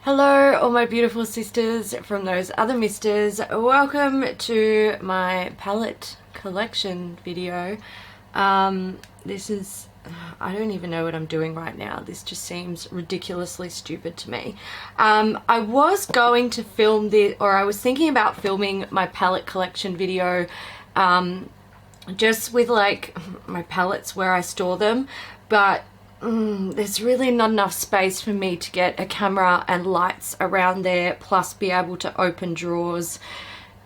Hello all my beautiful sisters from those other misters. Welcome to my palette collection video. This is, I don't even know what I'm doing right now. This just seems ridiculously stupid to me. I was going to film this, or I was thinking about filming my palette collection video just with like my palettes where I store them, but there's really not enough space for me to get a camera and lights around there, plus be able to open drawers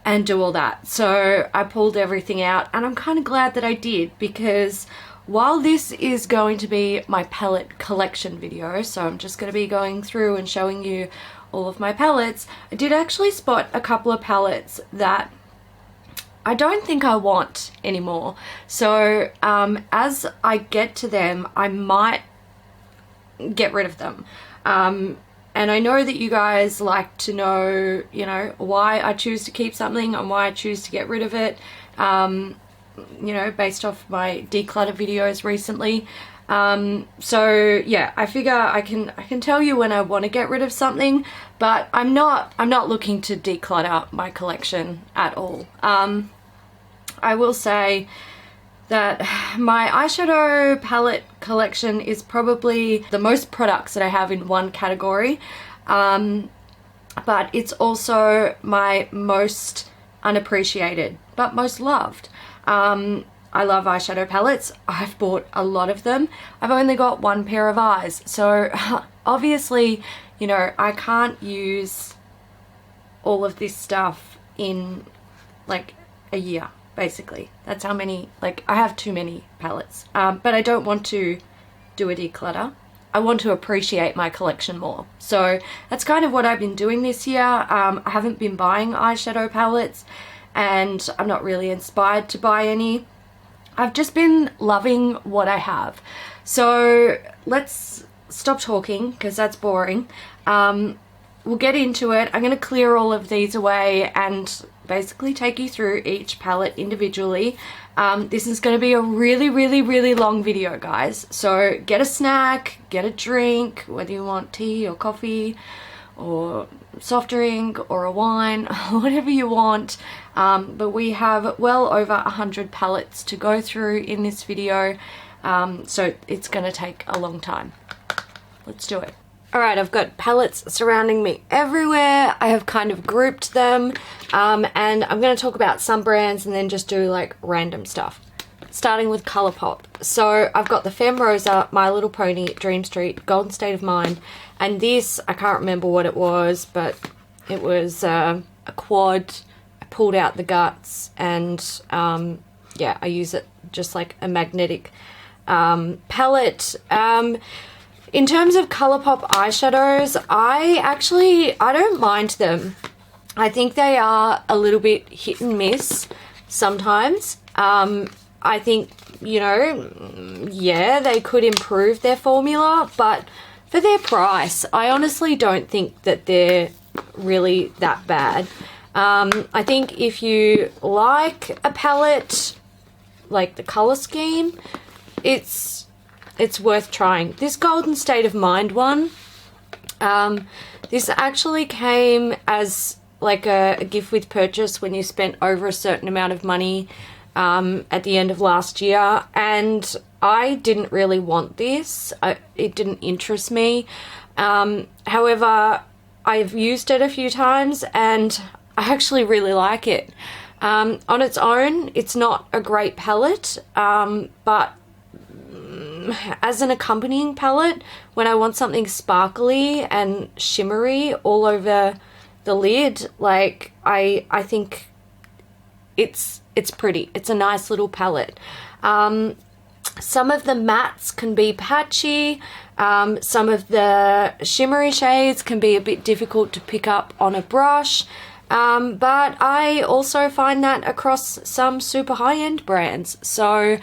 and do all that. So I pulled everything out, and I'm kind of glad that I did, because while this is going to be my palette collection video, so I'm just going to be going through and showing you all of my palettes, I did actually spot a couple of palettes that I don't think I want anymore. So as I get to them, I might get rid of them. And I know that you guys like to know, you know, why I choose to keep something and why I choose to get rid of it, you know, based off my declutter videos recently. So yeah, I figure I can tell you when I want to get rid of something, but I'm not looking to declutter my collection at all. I will say that my eyeshadow palette collection is probably the most products that I have in one category, but it's also my most unappreciated but most loved. I love eyeshadow palettes. I've bought a lot of them. I've only got one pair of eyes, so obviously, you know, I can't use all of this stuff in like a year. Basically, that's how many, like, I have too many palettes, but I don't want to do a declutter. I want to appreciate my collection more. So that's kind of what I've been doing this year. I haven't been buying eyeshadow palettes, and I'm not really inspired to buy any. I've just been loving what I have. So let's stop talking, because that's boring. We'll get into it. I'm going to clear all of these away and basically take you through each palette individually. This is going to be a really long video, guys. So get a snack, get a drink, whether you want tea or coffee or soft drink or a wine, whatever you want. But we have well over 100 palettes to go through in this video, so it's going to take a long time. Let's do it. Alright, I've got palettes surrounding me everywhere. I have kind of grouped them, and I'm going to talk about some brands and then just do like random stuff. Starting with Colourpop. So I've got the Femme Rosa, My Little Pony, Dream Street, Golden State of Mind, and this, I can't remember what it was, but it was a quad. I pulled out the guts, and yeah, I use it just like a magnetic palette. In terms of Colourpop eyeshadows, I don't mind them. I think they are a little bit hit and miss sometimes. I think, you know, yeah, they could improve their formula, but for their price, I honestly don't think that they're really that bad. I think if you like a palette, like the color scheme, it's worth trying. This Golden State of Mind one, this actually came as like a gift with purchase when you spent over a certain amount of money at the end of last year, and I didn't really want this. It didn't interest me. However, I've used it a few times and I actually really like it. On its own, it's not a great palette, but as an accompanying palette, when I want something sparkly and shimmery all over the lid, like I think it's pretty. It's a nice little palette. Some of the mattes can be patchy. Some of the shimmery shades can be a bit difficult to pick up on a brush. But I also find that across some super high-end brands. So,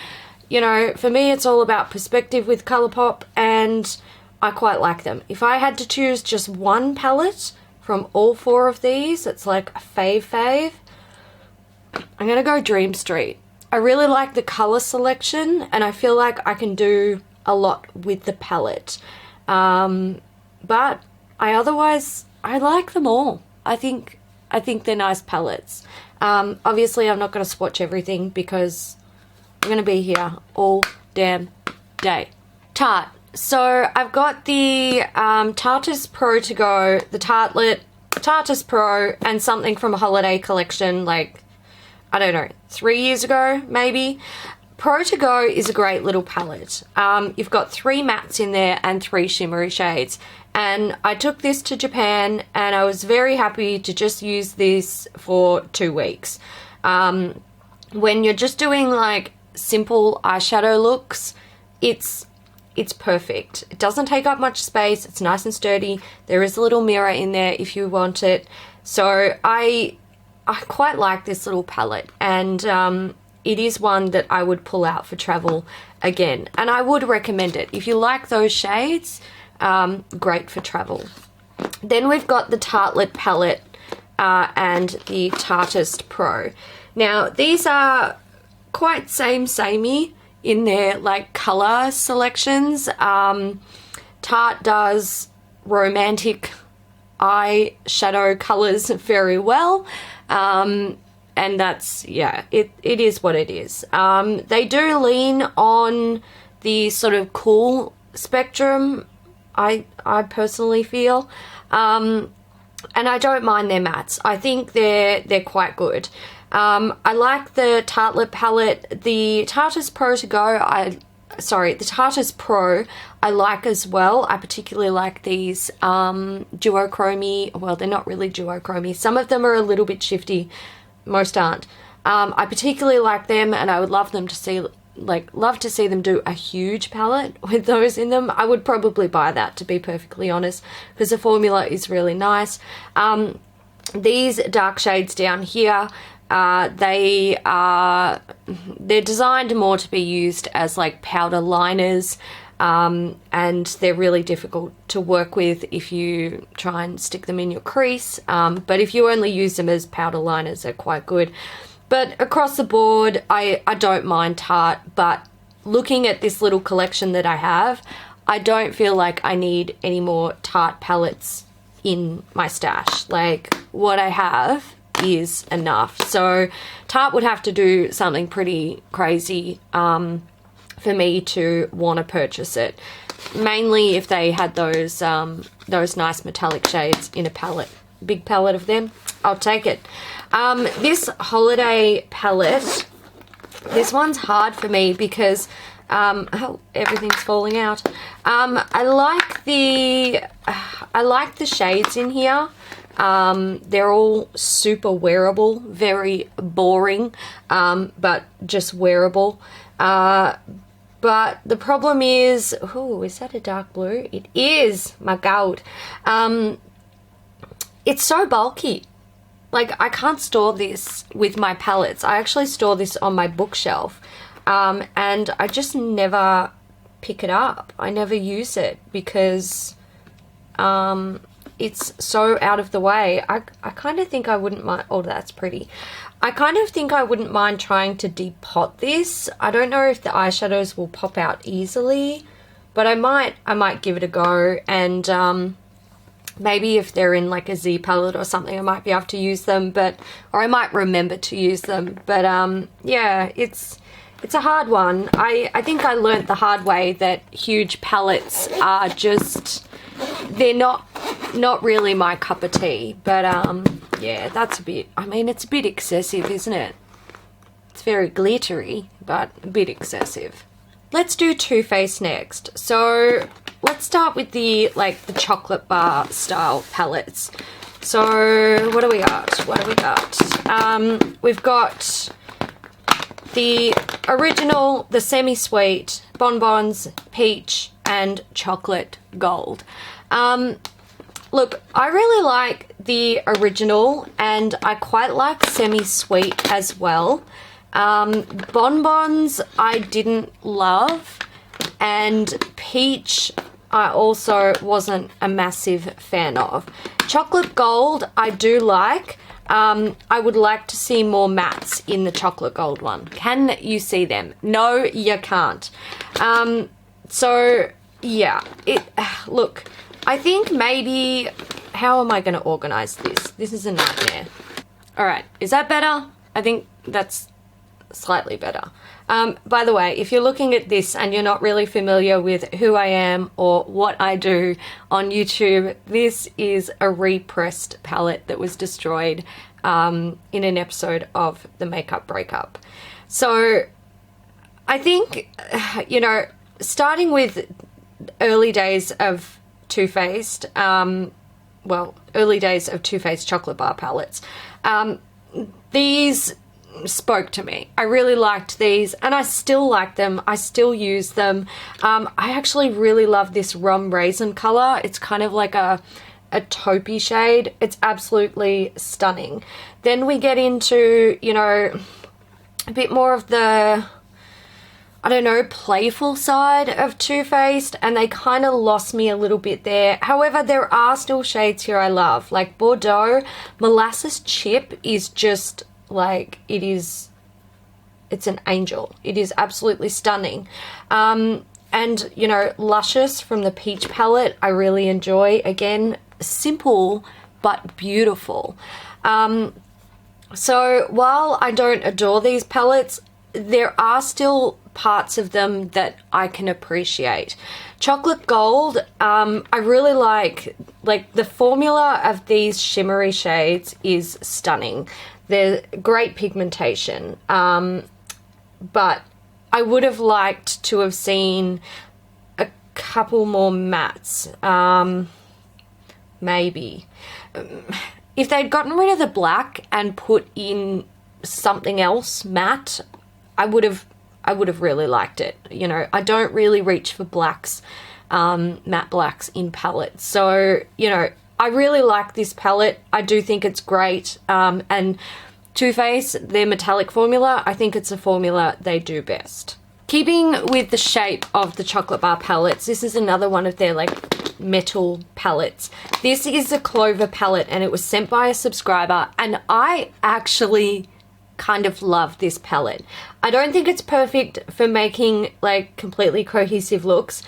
you know, for me, it's all about perspective with Colourpop, and I quite like them. If I had to choose just one palette from all four of these, it's like a fave, I'm going to go Dream Street. I really like the color selection, and I feel like I can do a lot with the palette. But I like them all. I think they're nice palettes. Obviously I'm not going to swatch everything because I'm going to be here all damn day. Tarte. So I've got the Tarte's Pro to go, the Tartelette, Tarte's Pro, and something from a holiday collection like, I don't know, 3 years ago maybe. Pro to go is a great little palette. You've got 3 mattes in there and 3 shimmery shades. And I took this to Japan and I was very happy to just use this for 2 weeks. When you're just doing like simple eyeshadow looks, it's perfect. It doesn't take up much space. It's nice and sturdy. There is a little mirror in there if you want it. So I quite like this little palette, and it is one that I would pull out for travel again. And I would recommend it. If you like those shades, great for travel. Then we've got the Tartelette palette and the Tarte's Pro. Now these are quite samey in their like color selections. Tarte does romantic eyeshadow colors very well, and that's, yeah, it is what it is. They do lean on the sort of cool spectrum, I personally feel, and I don't mind their mattes. I think they're quite good. I like the Tartelette palette. The Tarte's Pro to go, the Tarte's Pro I like as well. I particularly like these duochrome. Well, they're not really duochrome. Some of them are a little bit shifty. Most aren't. I particularly like them, and I would love them to see, love to see them do a huge palette with those in them. I would probably buy that, to be perfectly honest, because the formula is really nice. These dark shades down here, they're designed more to be used as like powder liners, and they're really difficult to work with if you try and stick them in your crease, but if you only use them as powder liners, they're quite good. But across the board, I don't mind Tarte, but looking at this little collection that I have, I don't feel like I need any more Tarte palettes in my stash. Like, what I have is enough. So Tarte would have to do something pretty crazy for me to want to purchase it. Mainly if they had those nice metallic shades in a palette, big palette of them, I'll take it. This holiday palette, this one's hard for me because oh, everything's falling out. I like the shades in here. They're all super wearable, very boring, but just wearable. But the problem is, oh, is that a dark blue? It is, my God. It's so bulky. Like, I can't store this with my palettes. I actually store this on my bookshelf, and I just never pick it up. I never use it because it's so out of the way. I kind of think I wouldn't mind. Oh, that's pretty. I kind of think I wouldn't mind trying to depot this. I don't know if the eyeshadows will pop out easily, but I might give it a go, and maybe if they're in like a Z palette or something, I might be able to use them, or I might remember to use them. But yeah, it's a hard one. I think I learnt the hard way that huge palettes are just, they're not really my cup of tea. But yeah, that's a bit, I mean, it's a bit excessive, isn't it? It's very glittery, but a bit excessive. Let's do Too Faced next. So let's start with the chocolate bar style palettes. So what do we got? We've got the original, the semi-sweet, bonbons, peach, and chocolate gold. Look, I really like the original, and I quite like semi-sweet as well. Bonbons I didn't love, and peach I also wasn't a massive fan of. Chocolate gold I do like. I would like to see more mattes in the chocolate gold one. Can you see them? No, you can't. So yeah, look, I think maybe, how am I going to organize this? This is a nightmare. All right, is that better? I think that's slightly better. By the way, if you're looking at this and you're not really familiar with who I am or what I do on YouTube, this is a repressed palette that was destroyed in an episode of The Makeup Breakup. So I think, you know, starting with early days of Too Faced, well, early days of Too Faced chocolate bar palettes, these spoke to me. I really liked these and I still like them. I still use them. I actually really love this rum raisin color. It's kind of like a taupey shade. It's absolutely stunning. Then we get into, you know, a bit more of the, I don't know, playful side of Too Faced, and they kind of lost me a little bit there. However, there are still shades here I love, like Bordeaux. Molasses Chip is just like, it's an angel. It is absolutely stunning. And, you know, Luscious from the Peach palette, I really enjoy. Again, simple but beautiful. So while I don't adore these palettes, there are still parts of them that I can appreciate. Chocolate Gold, I really like the formula of these shimmery shades is stunning. They're great pigmentation, but I would have liked to have seen a couple more mattes, maybe. If they'd gotten rid of the black and put in something else matte, I would have really liked it. You know, I don't really reach for blacks, matte blacks in palettes. So, you know, I really like this palette. I do think it's great. And Too Faced, their metallic formula, I think it's a formula they do best. Keeping with the shape of the chocolate bar palettes, this is another one of their like metal palettes. This is a Clover palette and it was sent by a subscriber, and I actually kind of love this palette. I don't think it's perfect for making like completely cohesive looks,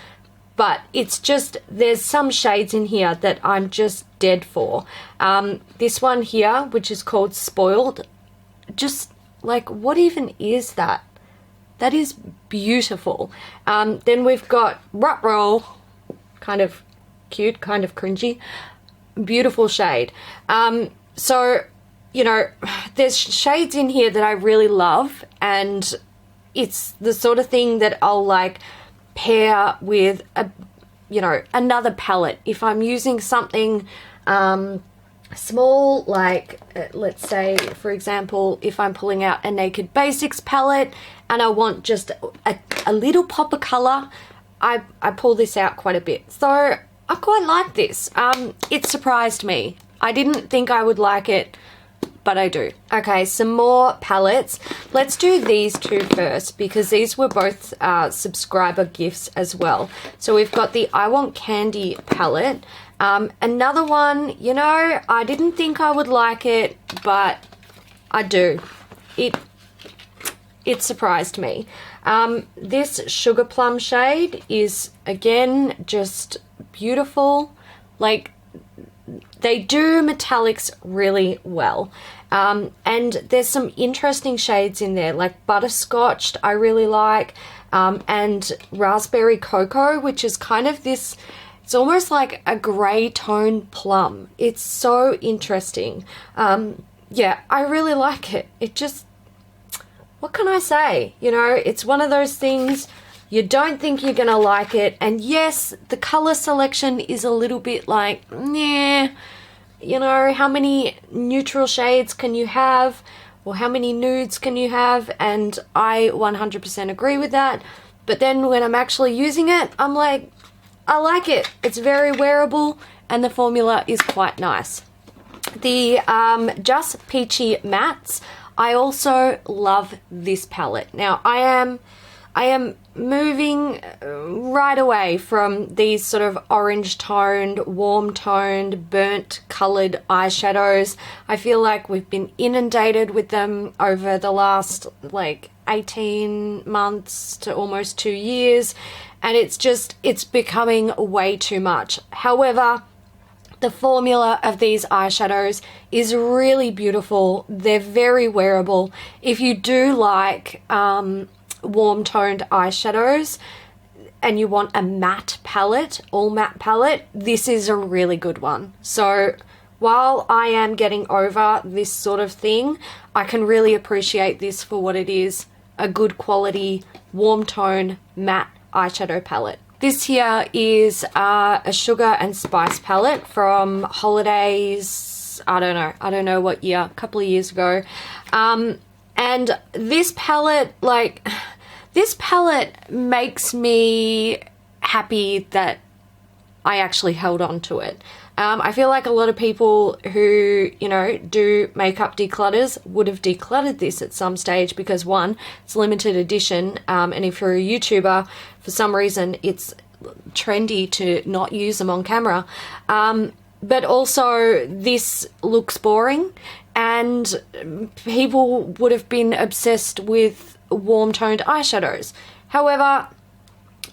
but it's just, there's some shades in here that I'm just dead for. This one here, which is called Spoiled, just like, what even is that? That is beautiful. Then we've got Rut Roll, kind of cute, kind of cringy, beautiful shade. So, you know, there's shades in here that I really love, and it's the sort of thing that I'll like pair with a, you know, another palette. If I'm using something small, like let's say, for example, if I'm pulling out a Naked Basics palette and I want just a little pop of color, I pull this out quite a bit. So I quite like this. It surprised me. I didn't think I would like it, but I do. Okay, some more palettes. Let's do these two first because these were both subscriber gifts as well. So we've got the I Want Candy palette. Another one, you know, I didn't think I would like it, but I do. It surprised me. This Sugar Plum shade is, again, just beautiful. Like, they do metallics really well. And there's some interesting shades in there, like Butterscotched I really like, and Raspberry Cocoa, which is kind of this, it's almost like a grey tone plum. It's so interesting. Yeah, I really like it. It just, what can I say? You know, it's one of those things you don't think you're gonna like it, and yes, the color selection is a little bit like, nah, you know, how many neutral shades can you have, or how many nudes can you have? And I 100% agree with that. But then when I'm actually using it, I'm like, I like it. It's very wearable and the formula is quite nice. The Just Peachy Mattes, I also love this palette. Now I am moving right away from these sort of orange toned, warm toned, burnt colored eyeshadows. I feel like we've been inundated with them over the last like 18 months to almost 2 years. and it's becoming way too much. However, the formula of these eyeshadows is really beautiful. They're very wearable. If you do like warm toned eyeshadows and you want a matte palette, all matte palette, this is a really good one. So while I am getting over this sort of thing, I can really appreciate this for what it is, a good quality warm tone matte eyeshadow palette. This here is a sugar and spice palette from holidays, I don't know what year, a couple of years ago. And this palette, like, this palette makes me happy that I actually held on to it. I feel like a lot of people who, you know, do makeup declutters would have decluttered this at some stage because, one, it's limited edition, and if you're a YouTuber, for some reason it's trendy to not use them on camera. But also this looks boring, and people would have been obsessed with warm-toned eyeshadows. However,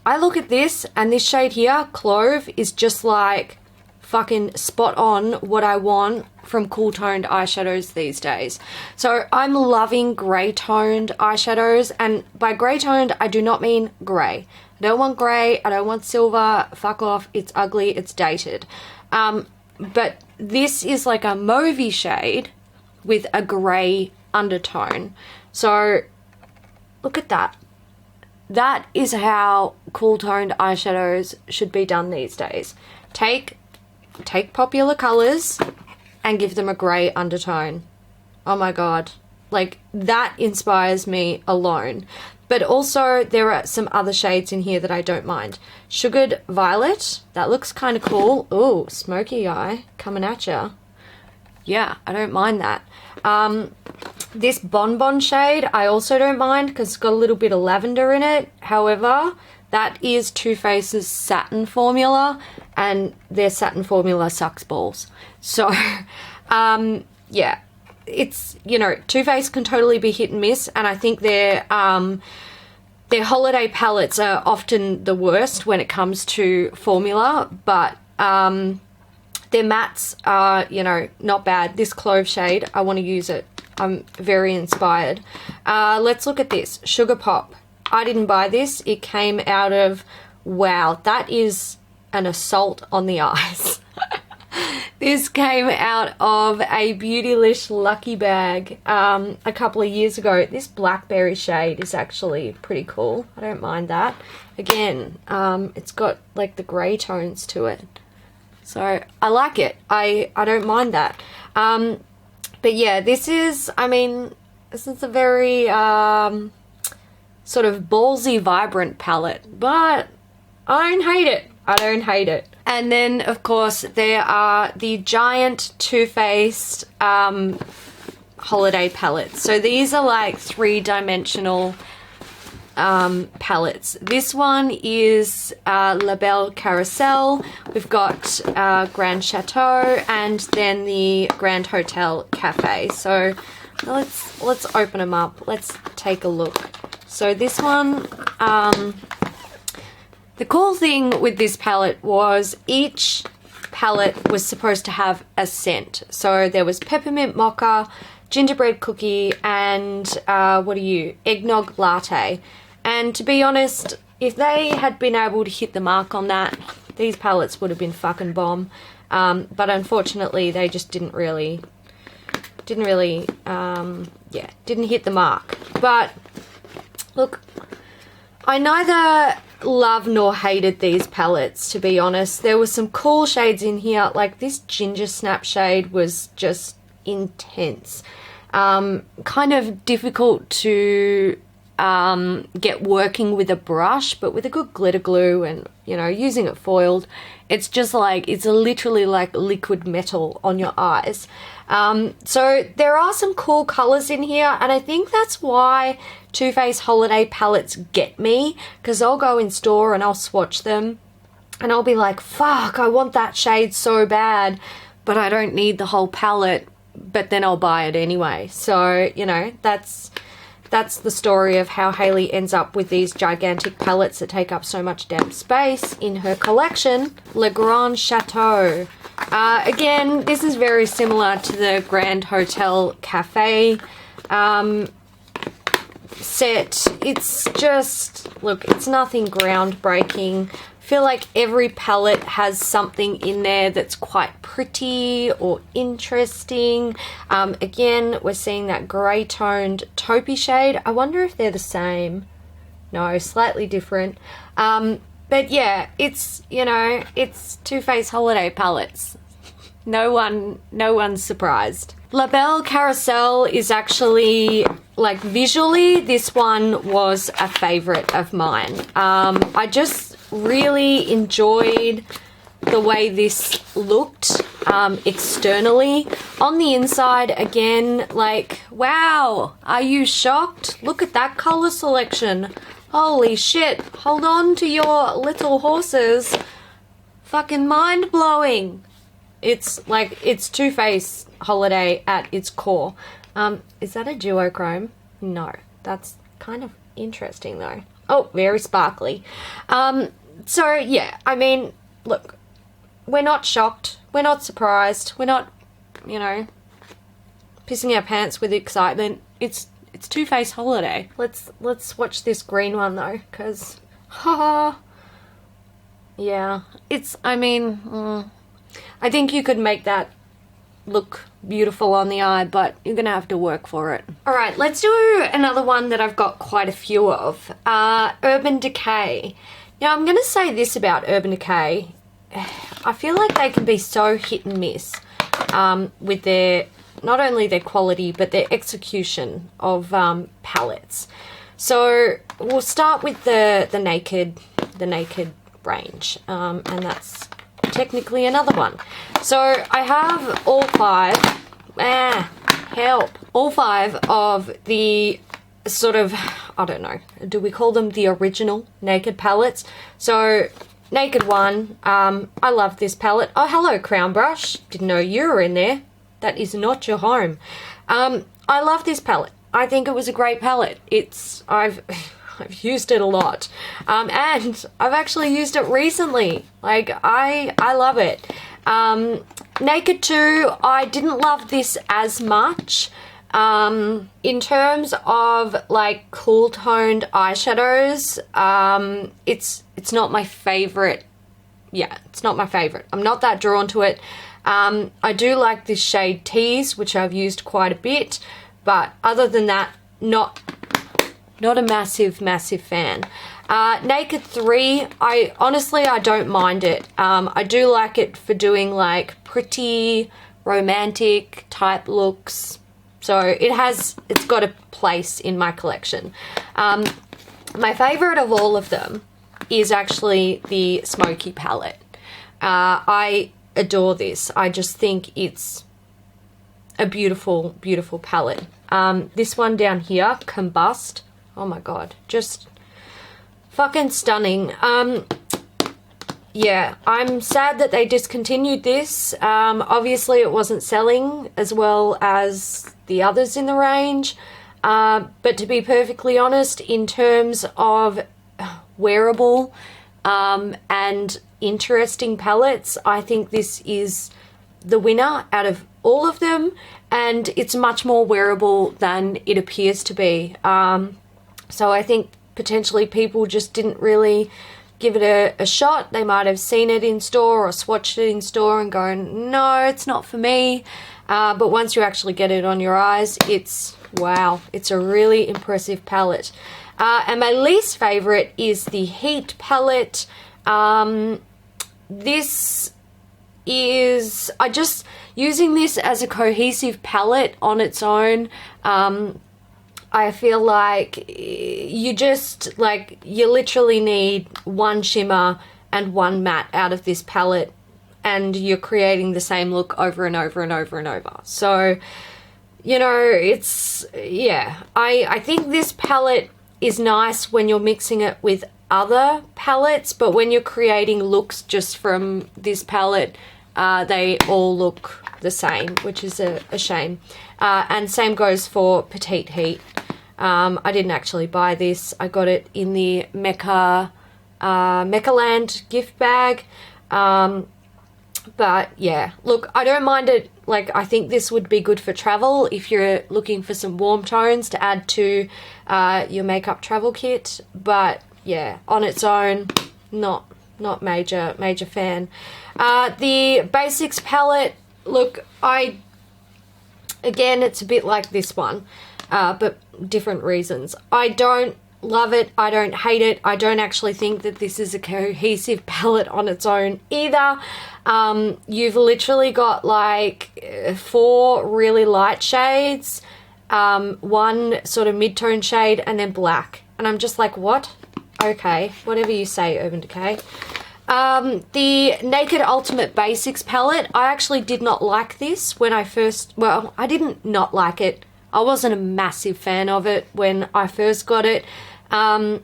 I look at this, and this shade here, Clove, is just like fucking spot on what I want from cool toned eyeshadows these days. So I'm loving grey toned eyeshadows, and by grey toned I do not mean grey. I don't want grey, I don't want silver, fuck off, it's ugly, it's dated. But this is like a mauvey shade with a grey undertone. So look at that. That is how cool toned eyeshadows should be done these days. Take popular colours and give them a grey undertone. Oh my god. Like, that inspires me alone. But also there are some other shades in here that I don't mind. Sugared Violet, that looks kind of cool. Ooh, smoky eye coming at ya. Yeah, I don't mind that. This Bonbon shade I also don't mind because it's got a little bit of lavender in it. However, that is Too Faced's satin formula, and their satin formula sucks balls. So, yeah, it's, you know, Too Faced can totally be hit and miss, and I think their holiday palettes are often the worst when it comes to formula, but their mattes are, you know, not bad. This Clove shade, I want to use it. I'm very inspired. Let's look at this. Sugar Pop. I didn't buy this. It came out of, wow, that is an assault on the eyes. This came out of a Beautylish Lucky Bag a couple of years ago. This Blackberry shade is actually pretty cool. I don't mind that. Again, it's got like the grey tones to it. So I like it. I don't mind that. But yeah, this is, I mean, this is a very sort of ballsy, vibrant palette, but I don't hate it. I don't hate it. And then, of course, there are the giant Too Faced holiday palettes. So these are like three-dimensional palettes. This one is La Belle Carousel. We've got Grand Chateau and then the Grand Hotel Cafe. So let's open them up. Let's take a look. So this one, the cool thing with this palette was each palette was supposed to have a scent. So there was peppermint mocha, gingerbread cookie, and eggnog latte. And to be honest, if they had been able to hit the mark on that, these palettes would have been fucking bomb. But unfortunately, they just didn't hit the mark. But look, I neither love nor hated these palettes, to be honest. There were some cool shades in here, like this Ginger Snap shade was just intense. Kind of difficult to get working with a brush, but with a good glitter glue and, you know, using it foiled, it's just like, it's literally like liquid metal on your eyes. So there are some cool colors in here, and I think that's why Too Faced holiday palettes get me, because I'll go in store and I'll swatch them and I'll be like, fuck, I want that shade so bad, but I don't need the whole palette, but then I'll buy it anyway. So, you know, that's that's the story of how Hayley ends up with these gigantic palettes that take up so much damn space in her collection. Le Grand Chateau. Again, this is very similar to the Grand Hotel Cafe set. It's just, look, it's nothing groundbreaking. I feel like every palette has something in there that's quite pretty or interesting. Again, we're seeing that grey toned taupey shade. I wonder if they're the same. No, slightly different. But yeah, it's, you know, it's Too Faced holiday palettes. No one's surprised. La Belle Carousel is actually, like, visually, this one was a favorite of mine. I just really enjoyed the way this looked externally. On the inside, again, like, wow, are you shocked? Look at that color selection. Holy shit, hold on to your little horses. Fucking mind-blowing. It's like, it's Too Faced holiday at its core. Is that a duochrome? No, that's kind of interesting though. Oh, very sparkly. So yeah, I mean, look, we're not shocked, we're not surprised, we're not, you know, pissing our pants with excitement. It's Too Faced holiday. Let's watch this green one though, because yeah, it's, I mean, I think you could make that look beautiful on the eye, but you're gonna have to work for it. All right, let's do another one that I've got quite a few of. Urban Decay. Now, I'm gonna say this about Urban Decay. I feel like they can be so hit and miss with their, not only their quality, but their execution of palettes. So we'll start with the naked range, and that's technically another one. So I have all five, all five of the sort of, I don't know, do we call them the original naked palettes? So Naked One, I love this palette. Oh, hello Crown Brush, didn't know you were in there. That is not your home. I love this palette. I think it was a great palette. I've used it a lot, and I've actually used it recently. Like, I love it. Naked 2, I didn't love this as much. In terms of like cool toned eyeshadows, it's not my favorite. Yeah, it's not my favorite. I'm not that drawn to it. I do like this shade Tease, which I've used quite a bit, but other than that, not a massive fan. Naked 3, I honestly don't mind it. I do like it for doing like pretty romantic type looks. So it's got a place in my collection. My favorite of all of them is actually the Smoky Palette. I adore this. I just think it's a beautiful, beautiful palette. This one down here, Combust. Oh my god, just fucking stunning. Yeah, I'm sad that they discontinued this. Obviously it wasn't selling as well as the others in the range, but to be perfectly honest, in terms of wearable and interesting palettes, I think this is the winner out of all of them, and it's much more wearable than it appears to be. So I think potentially people just didn't really give it a shot. They might have seen it in store or swatched it in store and gone, no, it's not for me. But once you actually get it on your eyes, it's, wow, it's a really impressive palette. And my least favorite is the Heat palette. This is, using this as a cohesive palette on its own, I feel like you literally need one shimmer and one matte out of this palette, and you're creating the same look over and over and over and over. So, you know, it's, yeah, I think this palette is nice when you're mixing it with other palettes, but when you're creating looks just from this palette, they all look the same, which is a shame. And same goes for Petite Heat. I didn't actually buy this. I got it in the Mecca Land gift bag. But yeah, look, I don't mind it. Like, I think this would be good for travel if you're looking for some warm tones to add to your makeup travel kit. But yeah, on its own, not major fan. The Basics palette, look, again, it's a bit like this one, but different reasons. I don't love it. I don't hate it. I don't actually think that this is a cohesive palette on its own either. You've literally got like 4 really light shades, 1 sort of mid-tone shade, and then black. And I'm just like, what? Okay, whatever you say, Urban Decay. The Naked Ultimate Basics palette, I actually did not like this when I first, well, I didn't not like it. I wasn't a massive fan of it when I first got it. And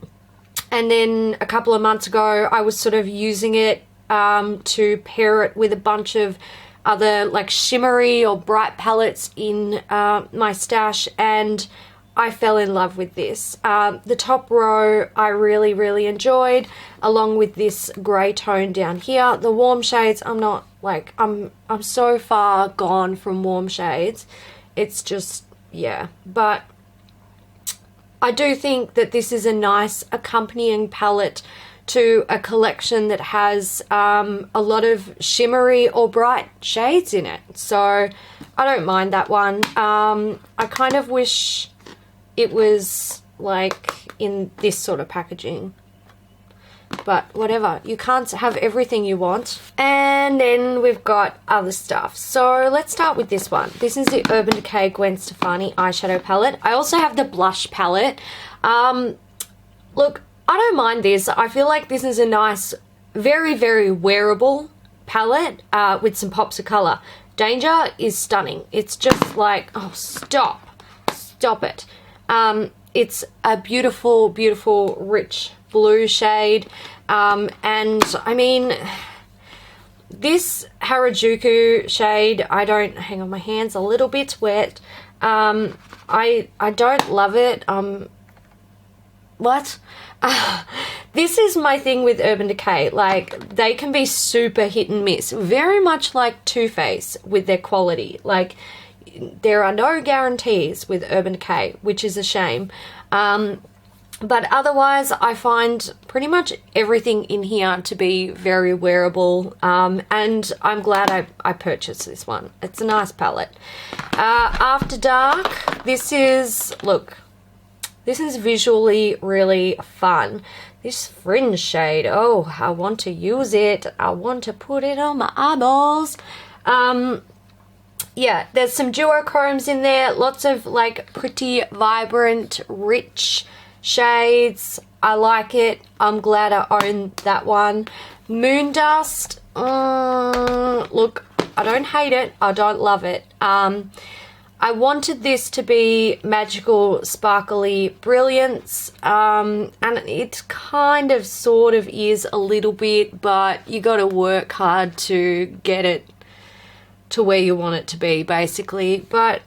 then a couple of months ago, I was sort of using it to pair it with a bunch of other like shimmery or bright palettes in my stash, and I fell in love with this. The top row I really enjoyed, along with this grey tone down here. The warm shades, I'm not like, I'm so far gone from warm shades. It's just, yeah, but I do think that this is a nice accompanying palette to a collection that has a lot of shimmery or bright shades in it. So I don't mind that one. I kind of wish it was like in this sort of packaging. But whatever, you can't have everything you want. And then we've got other stuff. So let's start with this one. This is the Urban Decay Gwen Stefani eyeshadow palette. I also have the blush palette. Look, I don't mind this. I feel like this is a nice, very wearable palette with some pops of color. Danger is stunning. It's just like, oh, stop it. It's a beautiful rich blue shade, and I mean, this Harajuku shade, I don't, hang on, my hand's a little bit wet. I don't love it. What? This is my thing with Urban Decay. Like, they can be super hit and miss, very much like Too Faced with their quality. Like, there are no guarantees with Urban Decay, which is a shame. But otherwise, I find pretty much everything in here to be very wearable, and I'm glad I purchased this one. It's a nice palette. After Dark, this is, look, this is visually really fun. This fringe shade, oh, I want to use it. I want to put it on my eyeballs. Yeah, there's some duochromes in there, lots of like pretty, vibrant, rich shades. I like it. I'm glad I own that one. Moon Dust, look, I don't hate it. I don't love it. I wanted this to be magical, sparkly brilliance, and it kind of sort of is a little bit, but you got to work hard to get it to where you want it to be, basically. But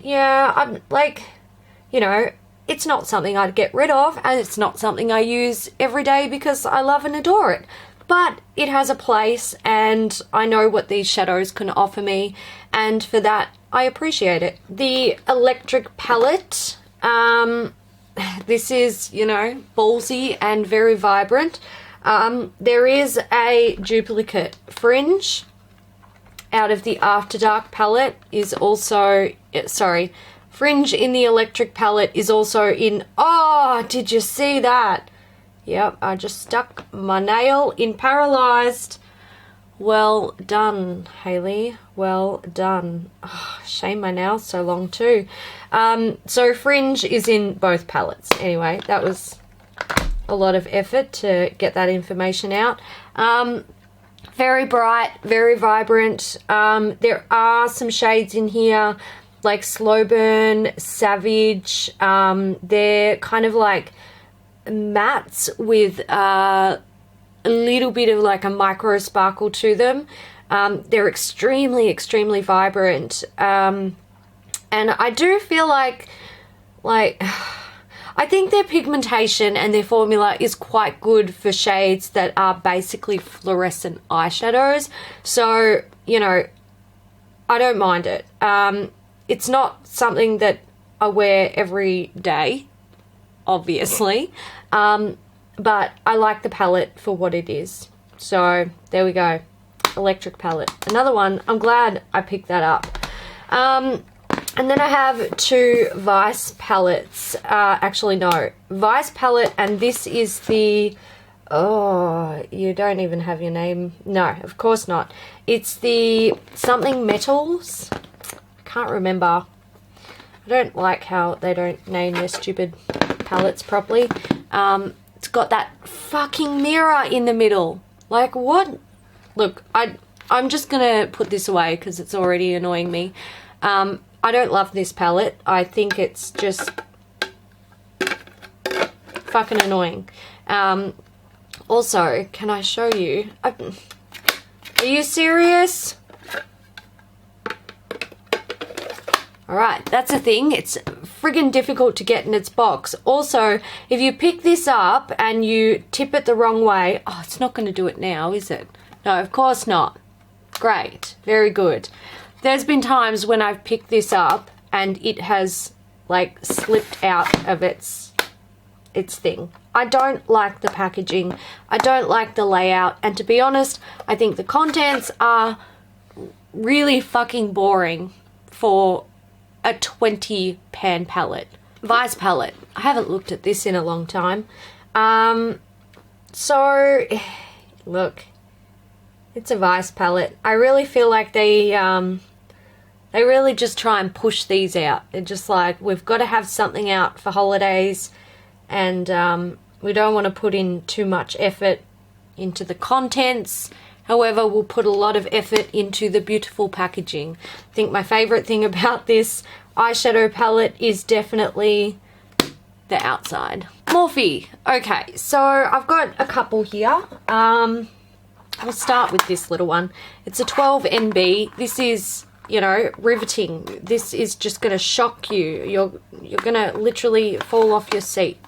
yeah, I'm like, you know, it's not something I'd get rid of, and it's not something I use every day because I love and adore it. But it has a place, and I know what these shadows can offer me, and for that, I appreciate it. The Electric Palette, this is, you know, ballsy and very vibrant. There is a duplicate fringe out of the After Dark palette, is also, sorry, fringe in the Electric palette is also in, oh, did you see that? Yep, I just stuck my nail in Paralyzed. Well done, Hayley. Well done. Oh, shame my nail's so long too. So fringe is in both palettes. Anyway, that was a lot of effort to get that information out. Very bright, very vibrant. There are some shades in here like Slow Burn, Savage. They're kind of like mattes with a little bit of like a micro sparkle to them. They're extremely vibrant. And I do feel like like, I think their pigmentation and their formula is quite good for shades that are basically fluorescent eyeshadows. So, you know, I don't mind it. It's not something that I wear every day, obviously, but I like the palette for what it is. So there we go, electric palette, another one. I'm glad I picked that up. And then I have two Vice palettes. Actually, no, Vice palette, and this is the, oh, you don't even have your name. No, of course not. It's the something metals. I can't remember. I don't like how they don't name their stupid palettes properly. It's got that fucking mirror in the middle. Like, what? Look, I'm just gonna put this away because it's already annoying me. I don't love this palette. I think it's just fucking annoying. Also, can I show you? Are you serious? Alright, that's a thing. It's friggin' difficult to get in its box. Also, if you pick this up and you tip it the wrong way... Oh, it's not going to do it now, is it? No, of course not. Great. Very good. There's been times when I've picked this up and it has, like, slipped out of its thing. I don't like the packaging. I don't like the layout. And to be honest, I think the contents are really fucking boring for a 20 pan palette. Vice palette. I haven't looked at this in a long time. So, look. It's a Vice palette. I really feel like they really just try and push these out. They're just like, we've got to have something out for holidays, and we don't want to put in too much effort into the contents. However, we'll put a lot of effort into the beautiful packaging. I think my favourite thing about this eyeshadow palette is definitely the outside. Morphe. Okay, so I've got a couple here. I'll start with this little one. It's a 12 NB. This is, you know, riveting. This is just going to shock you. You're going to literally fall off your seat.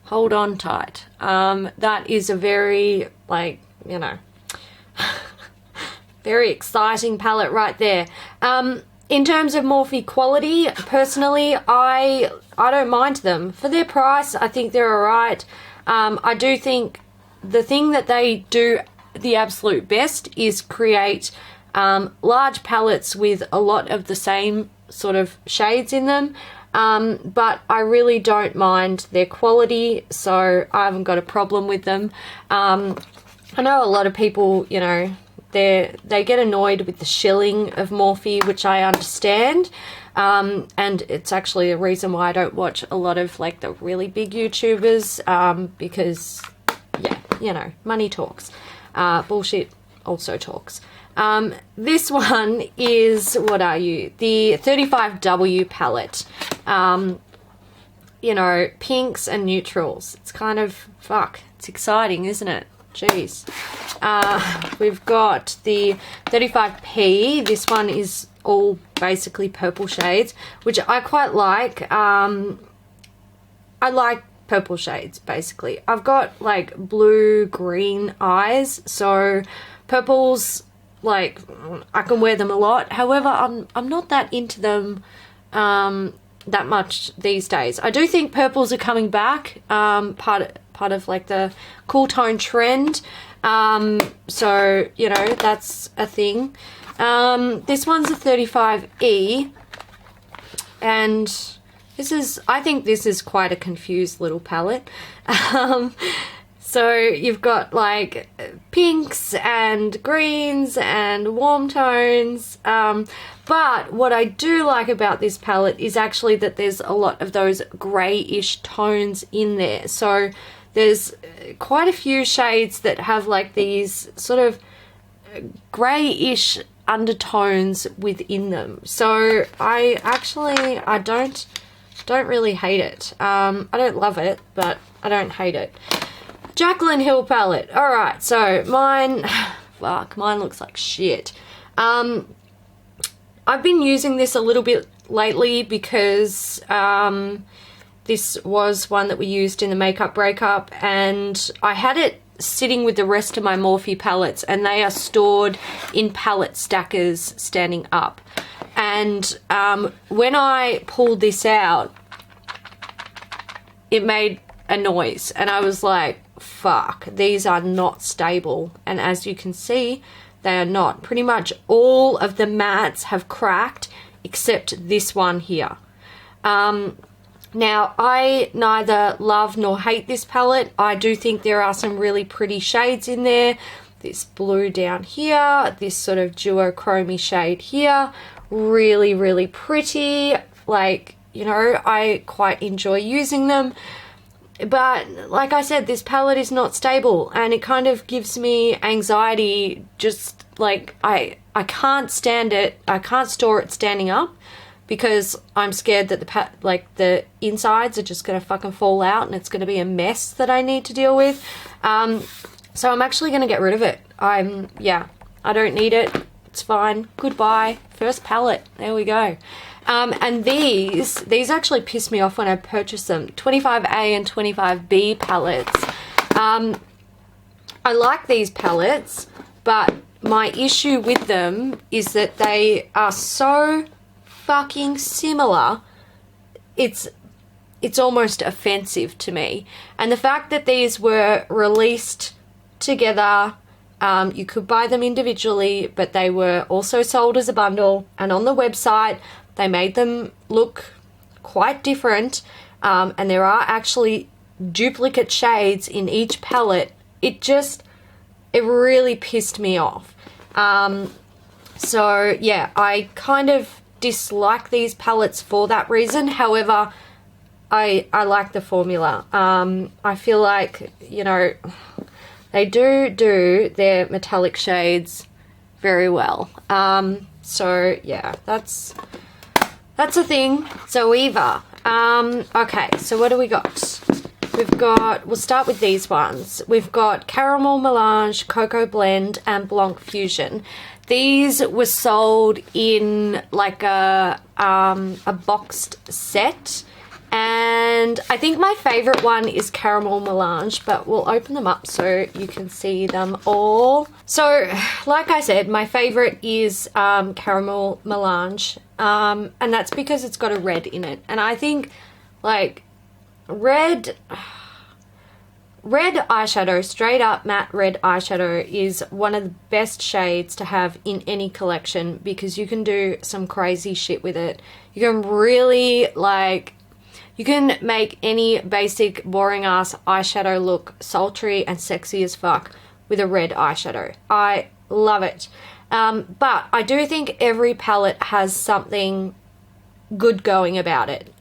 Hold on tight. That is a very, like, you know, very exciting palette right there. In terms of Morphe quality, personally, I don't mind them. For their price, I think they're alright. I do think the thing that they do the absolute best is create large palettes with a lot of the same sort of shades in them, but I really don't mind their quality, so I haven't got a problem with them. I know a lot of people, you know, they get annoyed with the shilling of Morphe, which I understand, and it's actually a reason why I don't watch a lot of, like, the really big YouTubers, because, yeah, you know, money talks. Bullshit also talks. This one is, what are you? The 35W palette. You know, pinks and neutrals. It's kind of, fuck, it's exciting, isn't it? Jeez. We've got the 35P. This one is all basically purple shades, which I quite like. I like purple shades, basically. I've got, like, blue-green eyes, so purples, like, I can wear them a lot. However, I'm not that into them that much these days. I do think purples are coming back, part of, like, the cool tone trend. So, you know, that's a thing. This one's a 35E, and I think this is quite a confused little palette. So you've got, like, pinks and greens and warm tones. But what I do like about this palette is actually that there's a lot of those grey-ish tones in there. So there's quite a few shades that have, like, these sort of grey-ish undertones within them. So I don't really hate it. I don't love it, but I don't hate it. Jaclyn Hill palette. Alright, so mine looks like shit. I've been using this a little bit lately because this was one that we used in the makeup breakup, and I had it sitting with the rest of my Morphe palettes, and they are stored in palette stackers standing up. And when I pulled this out, it made a noise, and I was like, fuck, these are not stable. And as you can see, they are not. Pretty much all of the mattes have cracked except this one here. Now, I neither love nor hate this palette. I do think there are some really pretty shades in there. This blue down here, this sort of duochrome shade here, really, really pretty. Like, you know, I quite enjoy using them. But like I said, this palette is not stable, and it kind of gives me anxiety. Just like, I can't stand it. I can't store it standing up, because I'm scared that the insides are just gonna fucking fall out, and it's gonna be a mess that I need to deal with. So I'm actually gonna get rid of it. Yeah, I don't need it. It's fine. Goodbye. First palette. There we go. And these actually pissed me off when I purchased them. 25A and 25B palettes. I like these palettes, but my issue with them is that they are so fucking similar, it's almost offensive to me. And the fact that these were released together, you could buy them individually, but they were also sold as a bundle, and on the website they made them look quite different, and there are actually duplicate shades in each palette. It really pissed me off. So yeah, I kind of dislike these palettes for that reason. However, I like the formula. I feel like, you know, they do their metallic shades very well. So yeah, that's a thing. Zoeva. Okay, so what do we got? We'll start with these ones. We've got Caramel Melange, Cocoa Blend, and Blanc Fusion. These were sold in like a boxed set, and I think my favorite one is Caramel Melange, but we'll open them up so you can see them all. So like I said, my favorite is Caramel Melange, and that's because it's got a red in it, and I think like red eyeshadow, straight up matte red eyeshadow, is one of the best shades to have in any collection, because you can do some crazy shit with it. You can really, like, you can make any basic boring ass eyeshadow look sultry and sexy as fuck with a red eyeshadow. I love it. But I do think every palette has something good going about it.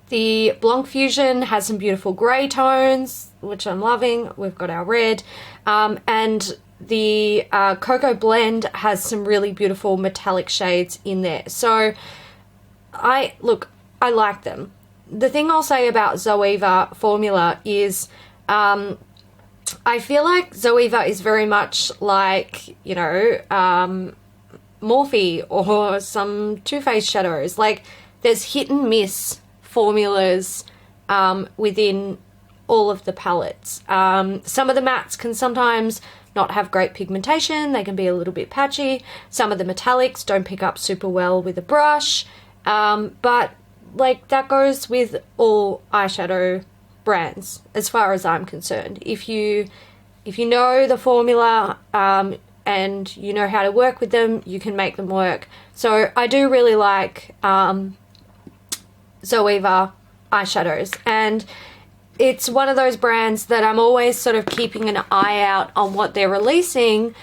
The Blanc Fusion has some beautiful grey tones, which I'm loving. We've got our red. And the Cocoa Blend has some really beautiful metallic shades in there. So, I like them. The thing I'll say about Zoeva formula is, I feel like Zoeva is very much like, you know, Morphe or some Too Faced shadows. Like, there's hit and miss formulas within all of the palettes. Some of the mattes can sometimes not have great pigmentation. They can be a little bit patchy. Some of the metallics don't pick up super well with a brush. But like, that goes with all eyeshadow brands as far as I'm concerned. If you know the formula and you know how to work with them, you can make them work. So I do really like Zoeva eyeshadows, and it's one of those brands that I'm always sort of keeping an eye out on what they're releasing,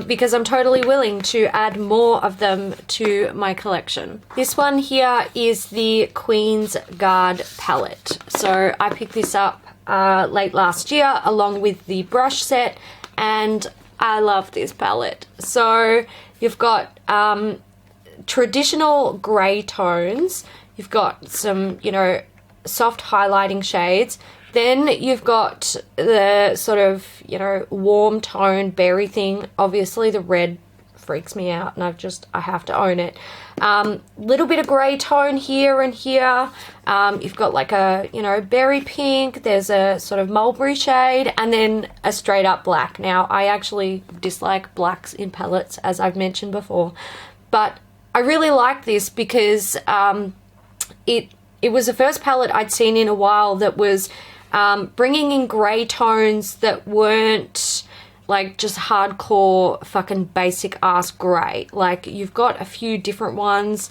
because I'm totally willing to add more of them to my collection. This one here is the Queen's Guard palette. So I picked this up late last year along with the brush set, and I love this palette. So you've got traditional grey tones. You've got some, you know, soft highlighting shades. Then you've got the sort of, you know, warm tone berry thing. Obviously the red freaks me out, and I have to own it. Little bit of grey tone here and here. You've got like a, you know, berry pink, there's a sort of mulberry shade, and then a straight up black. Now, I actually dislike blacks in palettes, as I've mentioned before, but I really like this because it was the first palette I'd seen in a while that was bringing in grey tones that weren't like just hardcore fucking basic ass grey. Like, you've got a few different ones.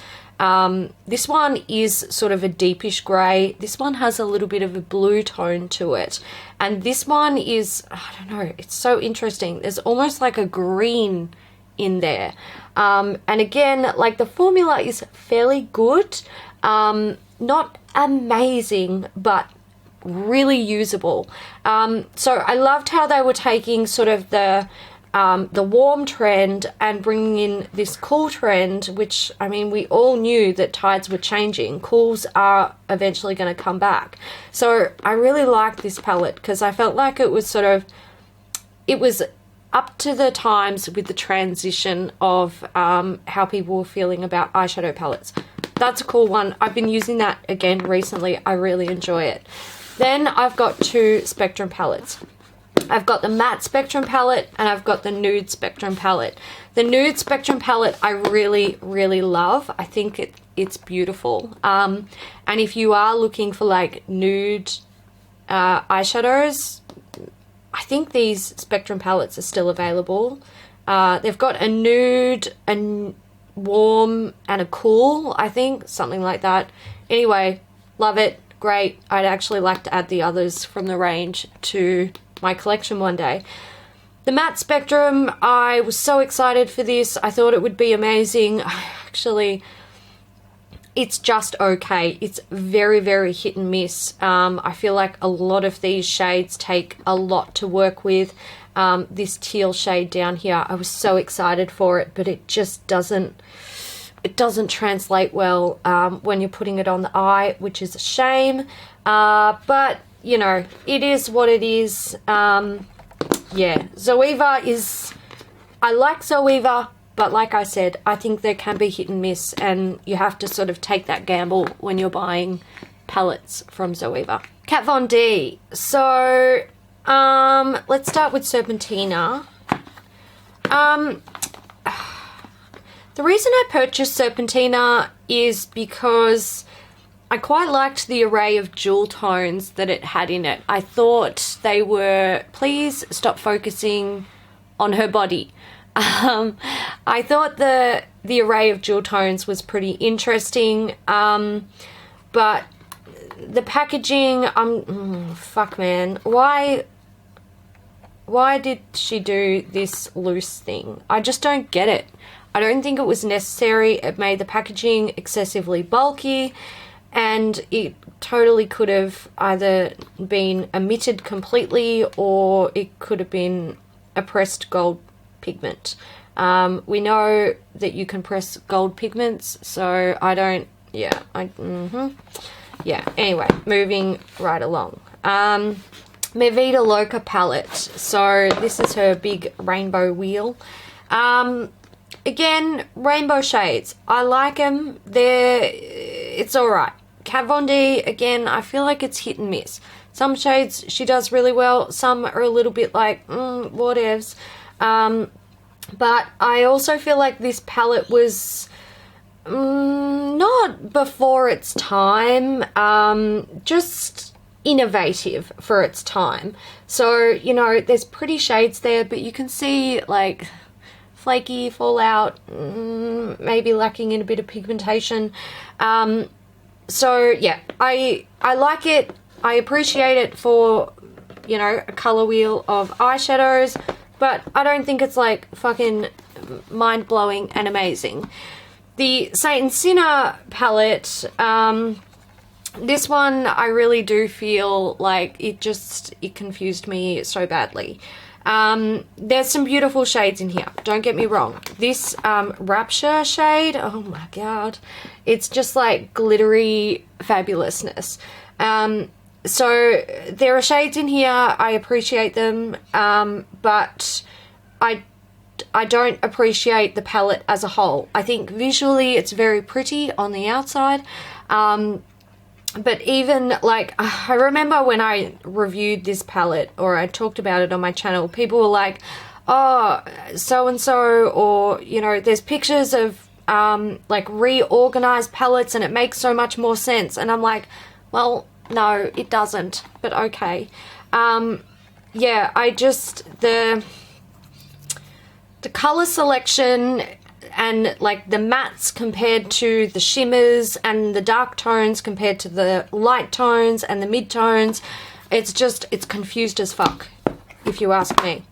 This one is sort of a deepish grey. This one has a little bit of a blue tone to it. And this one is, I don't know, it's so interesting. There's almost like a green in there. And again, like, the formula is fairly good. Not amazing, but really usable. So I loved how they were taking sort of the warm trend and bringing in this cool trend, which, I mean, we all knew that tides were changing. Cools are eventually going to come back. So I really liked this palette because I felt like it was sort of, it was up to the times with the transition of how people were feeling about eyeshadow palettes. That's a cool one. I've been using that again recently. I really enjoy it. Then I've got two Spectrum palettes. I've got the Matte Spectrum palette and I've got the Nude Spectrum palette. The Nude Spectrum palette I really, really love. I think it's beautiful. And if you are looking for like nude eyeshadows, I think these Spectrum palettes are still available. They've got a nude, a warm, and a cool, I think, something like that. Anyway, love it. Great. I'd actually like to add the others from the range to my collection one day. The Matte Spectrum, I was so excited for this. I thought it would be amazing. Actually, it's just okay. It's very, very hit and miss. I feel like a lot of these shades take a lot to work with. This teal shade down here, I was so excited for it, but it just doesn't translate well when you're putting it on the eye, which is a shame. But, you know, it is what it is. Yeah, Zoeva is... I like Zoeva, but like I said, I think there can be hit and miss, and you have to sort of take that gamble when you're buying palettes from Zoeva. Kat Von D. So, let's start with Serpentina. The reason I purchased Serpentina is because I quite liked the array of jewel tones that it had in it. I thought they were, please stop focusing on her body. I thought the array of jewel tones was pretty interesting, but the packaging, fuck man, why did she do this loose thing? I just don't get it. I don't think it was necessary. It made the packaging excessively bulky, and it totally could have either been omitted completely or it could have been a pressed gold pigment. We know that you can press gold pigments, so I don't, yeah, yeah, anyway, moving right along. Mevita Loca palette. So this is her big rainbow wheel. Again, rainbow shades. I like them. It's alright. Kat Von D, again, I feel like it's hit and miss. Some shades she does really well. Some are a little bit like, whatevs. But I also feel like this palette was not before its time. Just innovative for its time. So, you know, there's pretty shades there, but you can see like flaky, fallout, maybe lacking in a bit of pigmentation. So yeah, I like it. I appreciate it for, you know, a color wheel of eyeshadows, but I don't think it's like fucking mind-blowing and amazing. The Saint Sinner palette, this one I really do feel like it confused me so badly. There's some beautiful shades in here, don't get me wrong. This Rapture shade, oh my god, it's just like glittery fabulousness. So there are shades in here, I appreciate them, but I I don't appreciate the palette as a whole. I think visually it's very pretty on the outside, but even like, I remember when I reviewed this palette or I talked about it on my channel, people were like, oh, so and so, or you know, there's pictures of like reorganized palettes and it makes so much more sense, and I'm like, well, no, it doesn't, but okay. Yeah, I just, the color selection and like the mattes compared to the shimmers and the dark tones compared to the light tones and the mid tones, it's just, it's confused as fuck, if you ask me.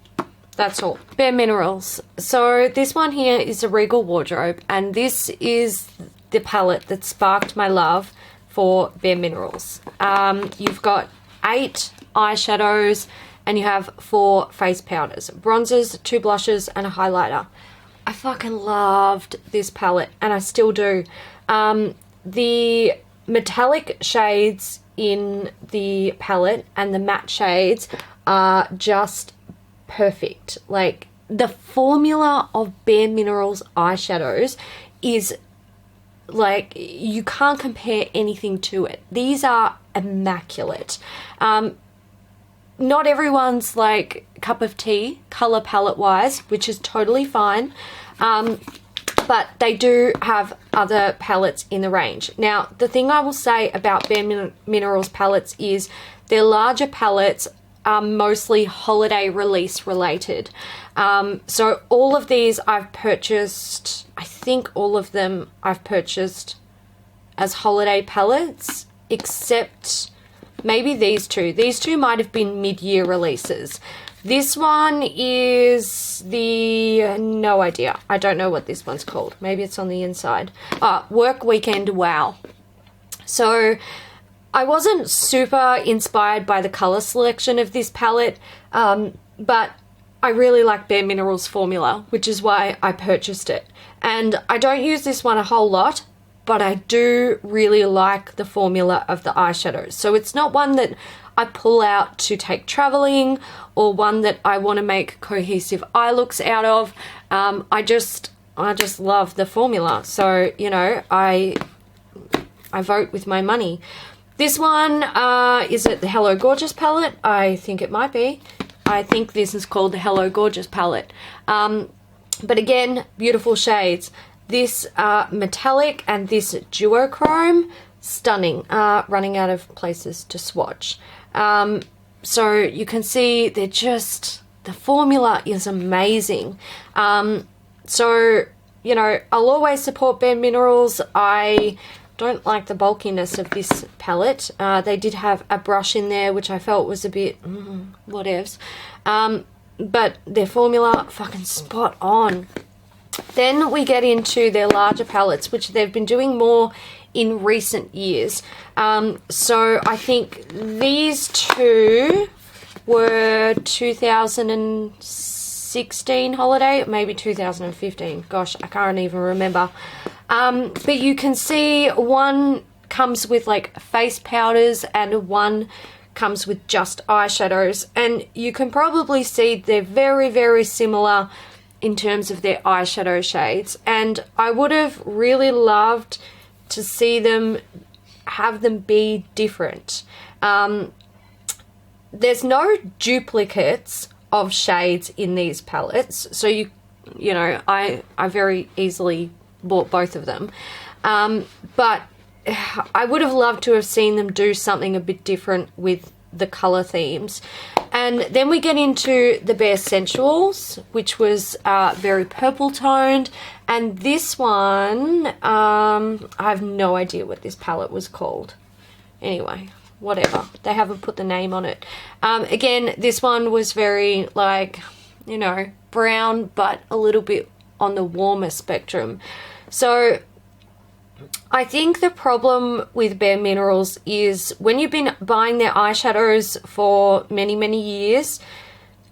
That's all. Bare Minerals. So this one here is a Regal Wardrobe, and this is the palette that sparked my love for Bare Minerals. You've got 8 eyeshadows and you have 4 face powders, bronzers, 2 blushes, and a highlighter. I fucking loved this palette, and I still do. The metallic shades in the palette and the matte shades are just perfect. Like, the formula of Bare Minerals eyeshadows is like, you can't compare anything to it. These are immaculate. Not everyone's like cup of tea color palette wise, which is totally fine, but they do have other palettes in the range. Now, the thing I will say about Bare Minerals palettes is their larger palettes are mostly holiday release related. So all of these I've purchased, I think all of them I've purchased as holiday palettes, except maybe these two. These two might have been mid-year releases. This one is the, no idea. I don't know what this one's called. Maybe it's on the inside. Work Weekend Wow. So I wasn't super inspired by the color selection of this palette, but I really like Bare Minerals formula, which is why I purchased it. And I don't use this one a whole lot, but I do really like the formula of the eyeshadows. So it's not one that I pull out to take traveling or one that I want to make cohesive eye looks out of. I just love the formula. So, you know, I vote with my money. This one, is it the Hello Gorgeous palette? I think it might be. I think this is called the Hello Gorgeous palette. But again, beautiful shades. This metallic and this duochrome, stunning. Running out of places to swatch. So you can see they're just, the formula is amazing. So, you know, I'll always support Bare Minerals. I don't like the bulkiness of this palette. They did have a brush in there, which I felt was a bit, whatevs. But their formula, fucking spot on. Then we get into their larger palettes, which they've been doing more in recent years. So I think these two were 2016 holiday, maybe 2015. Gosh, I can't even remember. But you can see one comes with like face powders and one comes with just eyeshadows. And you can probably see they're very, very similar in terms of their eyeshadow shades. And I would have really loved to see them, have them be different. There's no duplicates of shades in these palettes. So you know, I very easily bought both of them. But I would have loved to have seen them do something a bit different with the color themes. And then we get into the Bare Sensuals, which was very purple toned. And this one, I have no idea what this palette was called. Anyway, whatever. They haven't put the name on it. Again, this one was very, like, you know, brown, but a little bit on the warmer spectrum. So I think the problem with Bare Minerals is when you've been buying their eyeshadows for many, many years,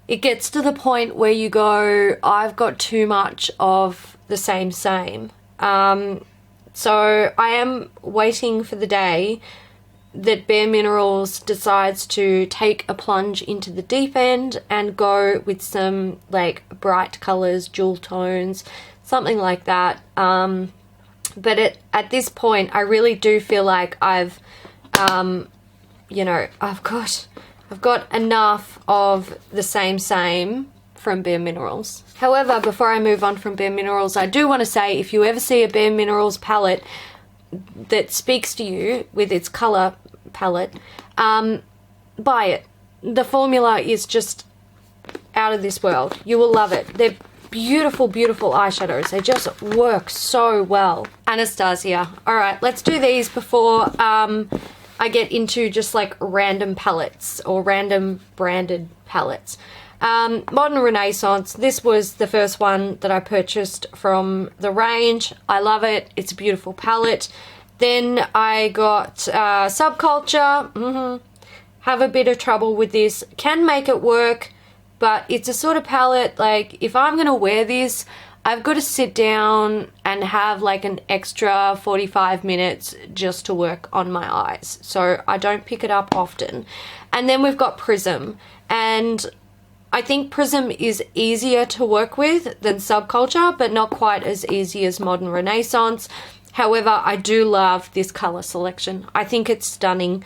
it gets to the point where you go, I've got too much of the same. So I am waiting for the day that Bare Minerals decides to take a plunge into the deep end and go with some like bright colors, jewel tones, something like that. But at this point, I really do feel like I've, you know, I've got enough of the same from Bare Minerals. However, before I move on from Bare Minerals, I do want to say, if you ever see a Bare Minerals palette that speaks to you with its color palette, buy it. The formula is just out of this world. You will love it. They're beautiful, beautiful eyeshadows. They just work so well. Anastasia. All right, let's do these before I get into just like random palettes or random branded palettes. Modern Renaissance. This was the first one that I purchased from the range. I love it. It's a beautiful palette. Then I got Subculture. Have a bit of trouble with this. Can make it work, but it's a sort of palette, like, if I'm gonna wear this, I've got to sit down and have like an extra 45 minutes just to work on my eyes. So I don't pick it up often. And then we've got Prism. And I think Prism is easier to work with than Subculture, but not quite as easy as Modern Renaissance. However, I do love this color selection. I think it's stunning.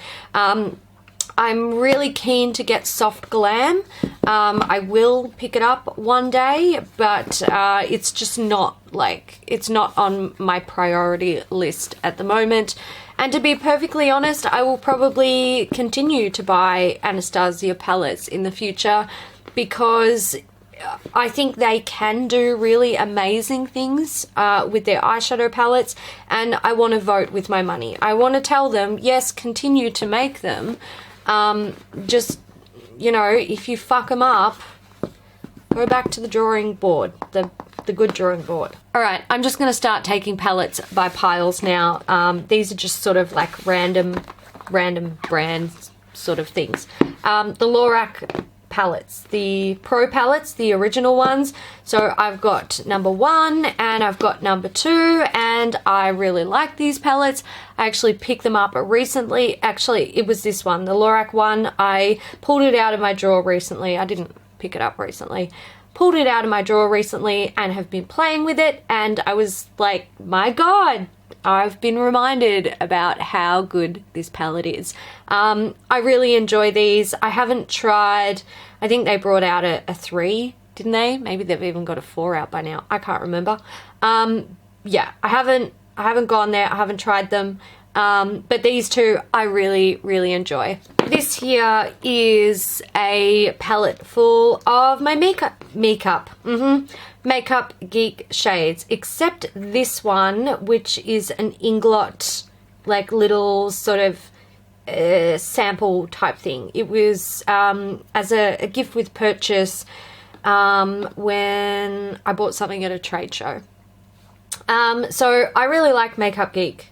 I'm really keen to get Soft Glam. I will pick it up one day, but it's just not like, it's not on my priority list at the moment. And to be perfectly honest, I will probably continue to buy Anastasia palettes in the future, because I think they can do really amazing things with their eyeshadow palettes, and I want to vote with my money. I want to tell them, yes, continue to make them. Just, you know, if you fuck them up, go back to the drawing board, the good drawing board. All right, I'm just going to start taking palettes by piles now. These are just sort of like random brands sort of things. The Lorac palettes, the Pro palettes, the original ones. So I've got number 1 and I've got number 2, and I really like these palettes. I actually picked them up recently. Actually, it was this one, the Lorac one. I pulled it out of my drawer recently. I didn't pick it up recently. Pulled it out of my drawer recently and have been playing with it, and I was like, my God, I've been reminded about how good this palette is. I really enjoy these. I haven't tried, I think they brought out a 3, didn't they? Maybe they've even got a 4 out by now. I can't remember. Yeah, I haven't gone there. I haven't tried them. But these two I really, really enjoy. This here is a palette full of my makeup geek shades, except this one, which is an Inglot, like little sort of sample type thing. It was as a gift with purchase when I bought something at a trade show. So I really like Makeup Geek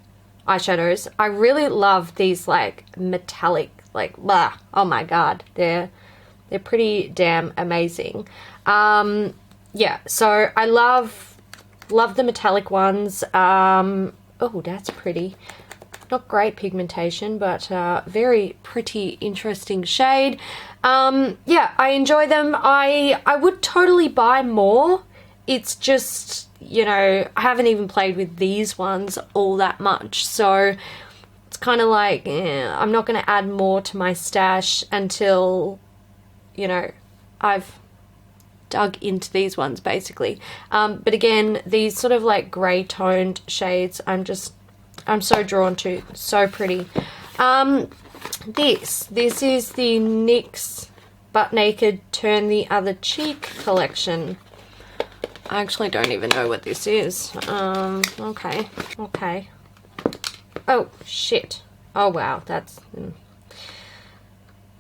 eyeshadows. I really love these like metallic, like, blah, oh my God, they're pretty damn amazing. Yeah, so I love the metallic ones. Oh, that's pretty. Not great pigmentation, but very pretty, interesting shade. Yeah, I enjoy them. I would totally buy more. It's just, you know, I haven't even played with these ones all that much, so it's kind of like, I'm not going to add more to my stash until, you know, I've dug into these ones, basically. But again, these sort of like grey toned shades, I'm so drawn to. So pretty. This is the NYX Butt Naked Turn the Other Cheek collection. I actually don't even know what this is. Okay. Oh, shit. Oh, wow, that's...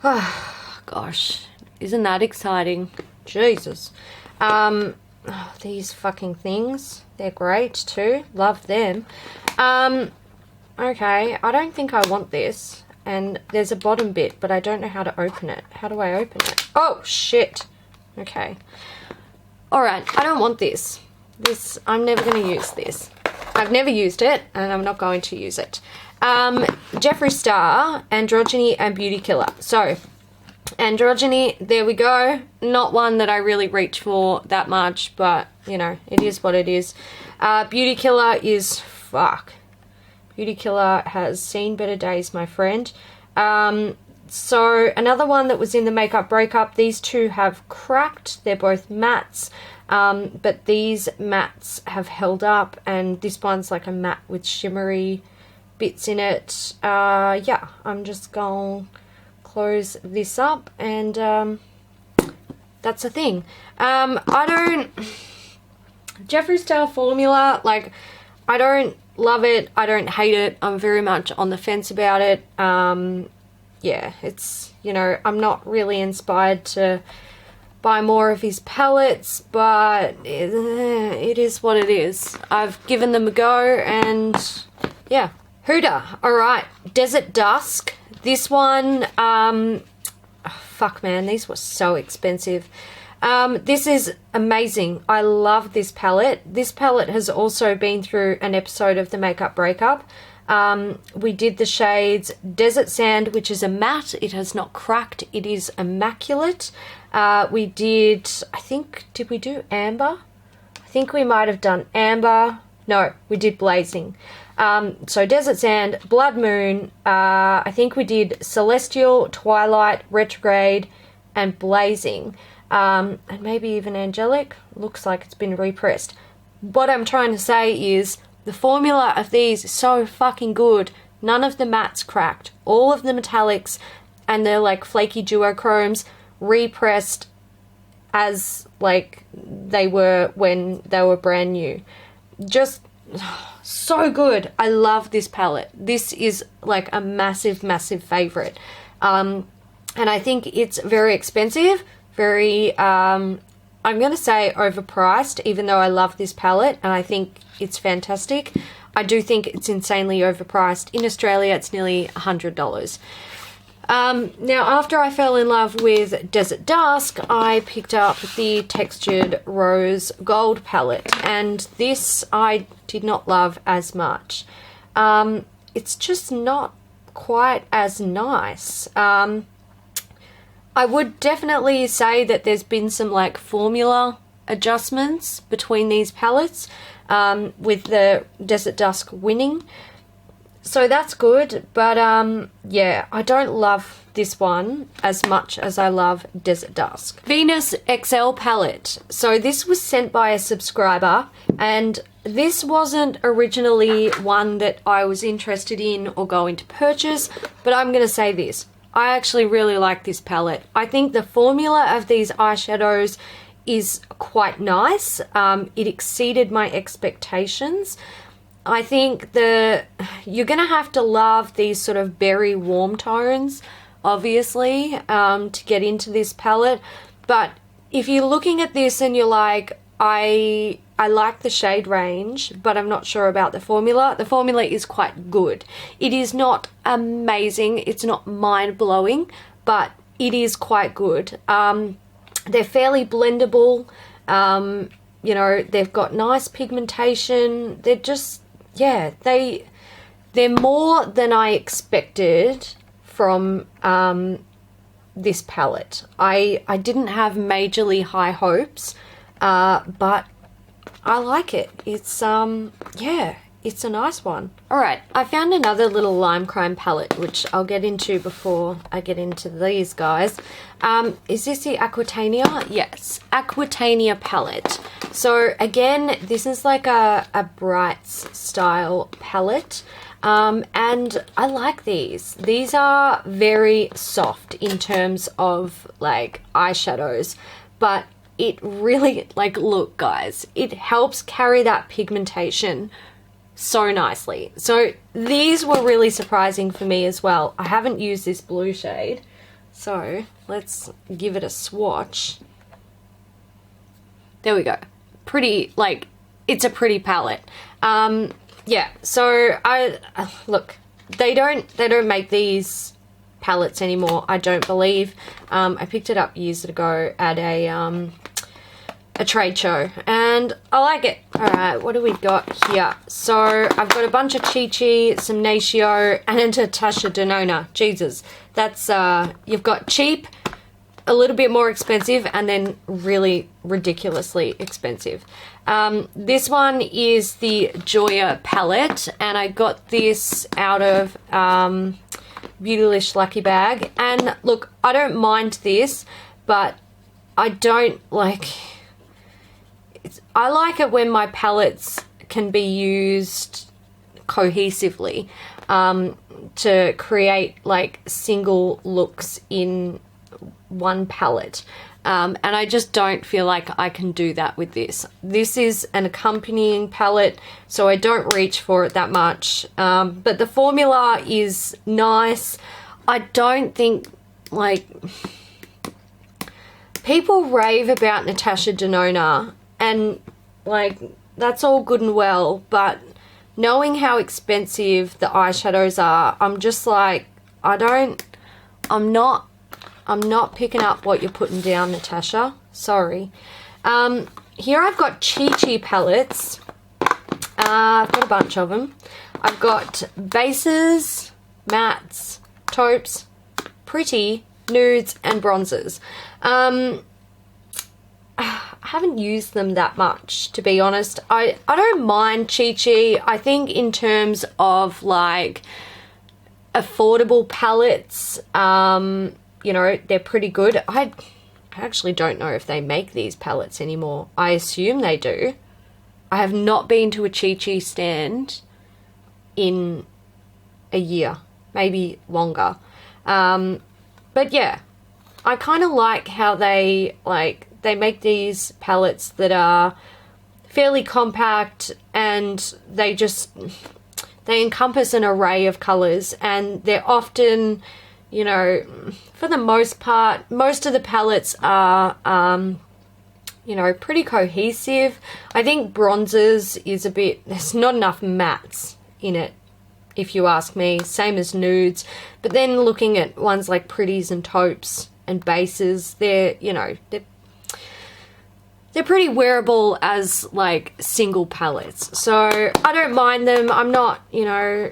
Oh, gosh. Isn't that exciting? Jesus. Oh, these fucking things. They're great, too. Love them. Okay, I don't think I want this. And there's a bottom bit, but I don't know how to open it. How do I open it? Oh, shit. Okay. Alright, I don't want this. I'm never going to use this. I've never used it, and I'm not going to use it. Jeffree Star, Androgyny and Beauty Killer. So, Androgyny, there we go. Not one that I really reach for that much, but, you know, it is what it is. Beauty Killer is, fuck. Beauty Killer has seen better days, my friend. So, another one that was in the makeup breakup. These two have cracked. They're both mattes. But these mattes have held up, and this one's like a matte with shimmery bits in it. Yeah, I'm just going to close this up, and that's a thing. Jeffree Star formula, like, I don't love it, I don't hate it, I'm very much on the fence about it. Yeah, it's, you know, I'm not really inspired to buy more of his palettes, but it is what it is. I've given them a go, and yeah. Huda, alright, Desert Dusk. This one, fuck man, these were so expensive. This is amazing. I love this palette. This palette has also been through an episode of the makeup breakup. We did the shades Desert Sand, which is a matte. It has not cracked. It is immaculate. We did, I think, did we do Amber? I think we might have done Amber. No, we did Blazing. So Desert Sand, Blood Moon, I think we did Celestial, Twilight, Retrograde, and Blazing. And maybe even Angelic. Looks like it's been repressed. What I'm trying to say is the formula of these is so fucking good. None of the mattes cracked. All of the metallics and the like flaky duochromes repressed as like they were when they were brand new. Just so good. I love this palette. This is like a massive, massive favorite. And I think it's very expensive, very, I'm going to say overpriced, even though I love this palette and I think it's fantastic. I do think it's insanely overpriced. In Australia, it's nearly $100. Now, after I fell in love with Desert Dusk, I picked up the Textured Rose Gold palette, and this I did not love as much. It's just not quite as nice. I would definitely say that there's been some like formula adjustments between these palettes, with the Desert Dusk winning. So that's good, but yeah, I don't love this one as much as I love Desert Dusk. Venus XL palette. So this was sent by a subscriber, and this wasn't originally one that I was interested in or going to purchase, but I'm going to say this. I actually really like this palette. I think the formula of these eyeshadows is quite nice. It exceeded my expectations. I think you're going to have to love these sort of berry warm tones, obviously, to get into this palette. But if you're looking at this and you're like, I like the shade range, but I'm not sure about the formula is quite good. It is not amazing. It's not mind-blowing, but it is quite good. They're fairly blendable. You know, they've got nice pigmentation. They're just... yeah, they're more than I expected from this palette. I didn't have majorly high hopes, but I like it. It's yeah, it's a nice one. Alright, I found another little lime crime palette, which I'll get into before I get into these guys. Is this the Aquitania? Yes, Aquitania palette. So again, this is like a Brights style palette, and I like these. These are very soft in terms of like eyeshadows, but it really, like, look guys, it helps carry that pigmentation so nicely. So these were really surprising for me as well. I haven't used this blue shade, so let's give it a swatch. There we go. Pretty, like, it's a pretty palette. Yeah, so I look, they don't make these palettes anymore, I don't believe. I picked it up years ago at a a trade show, and I like it. All right, what do we got here? So I've got a bunch of Chi Chi, some Natio, and a Natasha Denona. Jesus, that's you've got cheap, a little bit more expensive, and then really ridiculously expensive. This one is the Joya palette, and I got this out of Beautylish Lucky Bag. And look, I don't mind this, but I don't like... I like it when my palettes can be used cohesively to create like single looks in one palette. And I just don't feel like I can do that with this. This is an accompanying palette, so I don't reach for it that much. But the formula is nice. I don't think, like, people rave about Natasha Denona, and like, that's all good and well, but knowing how expensive the eyeshadows are, I'm just like, I'm not picking up what you're putting down, Natasha. Sorry. Here I've got Chi Chi palettes. I've got a bunch of them. I've got bases, mattes, taupes, pretty, nudes, and bronzers. I haven't used them that much, to be honest. I don't mind Chi Chi. I think in terms of like affordable palettes, you know, they're pretty good. I actually don't know if they make these palettes anymore. I assume they do. I have not been to a Chi Chi stand in a year, maybe longer. But yeah, I kind of like how they make these palettes that are fairly compact, and they encompass an array of colors, and they're often, you know, for the most part, most of the palettes are, you know, pretty cohesive. I think bronzers is a bit, there's not enough mattes in it, if you ask me, same as nudes. But then looking at ones like pretties and taupes and bases, they're, you know, they're pretty wearable as like single palettes. So I don't mind them. I'm not, you know,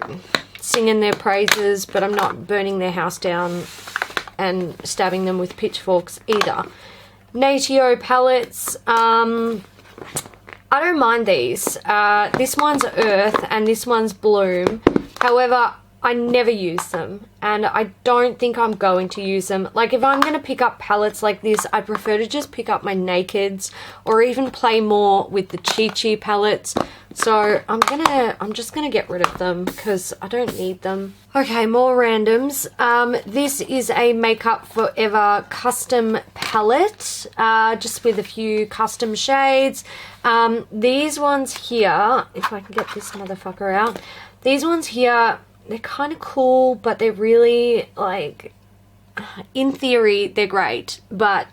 singing their praises, but I'm not burning their house down and stabbing them with pitchforks either. Natio palettes, I don't mind these. This one's Earth and this one's Bloom. However, I never use them, and I don't think I'm going to use them. Like, if I'm going to pick up palettes like this, I prefer to just pick up my Nakeds, or even play more with the Chi Chi palettes. So I'm just gonna get rid of them because I don't need them. Okay, more randoms. This is a Makeup Forever custom palette, just with a few custom shades. These ones here, if I can get this motherfucker out, these ones here, they're kind of cool, but they're really, like, in theory, they're great, but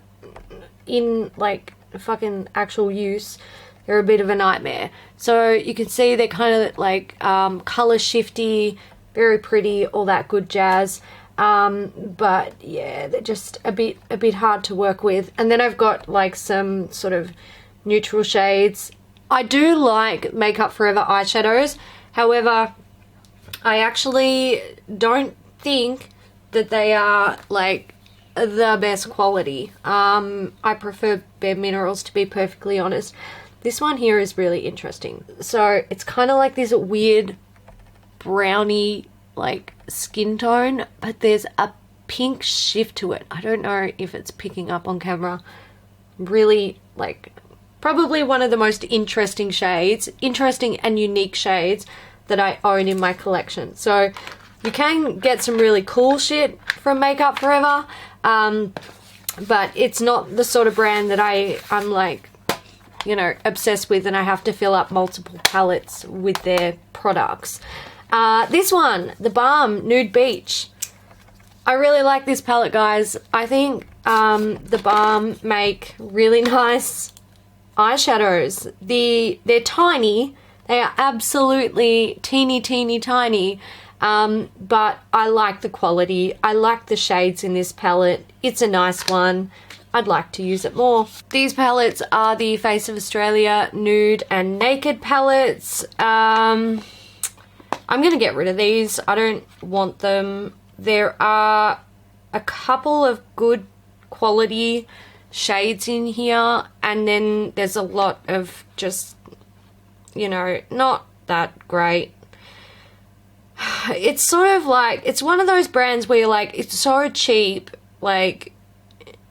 in, like, fucking actual use, they're a bit of a nightmare. So you can see they're kind of, like, color shifty, very pretty, all that good jazz. But, yeah, they're just a bit hard to work with. And then I've got, like, some sort of neutral shades. I do like Makeup Forever eyeshadows. However, I actually don't think that they are, like, the best quality. I prefer Bare Minerals, to be perfectly honest. This one here is really interesting. So it's kind of like this weird brownie, like, skin tone, but there's a pink shift to it. I don't know if it's picking up on camera. Really, like, probably one of the most interesting shades, interesting and unique shades that I own in my collection. So you can get some really cool shit from Makeup Forever, but it's not the sort of brand that I'm like, you know, obsessed with, and I have to fill up multiple palettes with their products. This one, the Balm Nude Beach. I really like this palette, guys. I think the Balm make really nice eyeshadows. They're tiny. They are absolutely teeny tiny, but I like the quality. I like the shades in this palette. It's a nice one. I'd like to use it more. These palettes are the Face of Australia Nude and Naked palettes. I'm gonna get rid of these. I don't want them. There are a couple of good quality shades in here, and then there's a lot of just, you know, not that great. It's sort of like, it's one of those brands where you're like, it's so cheap, like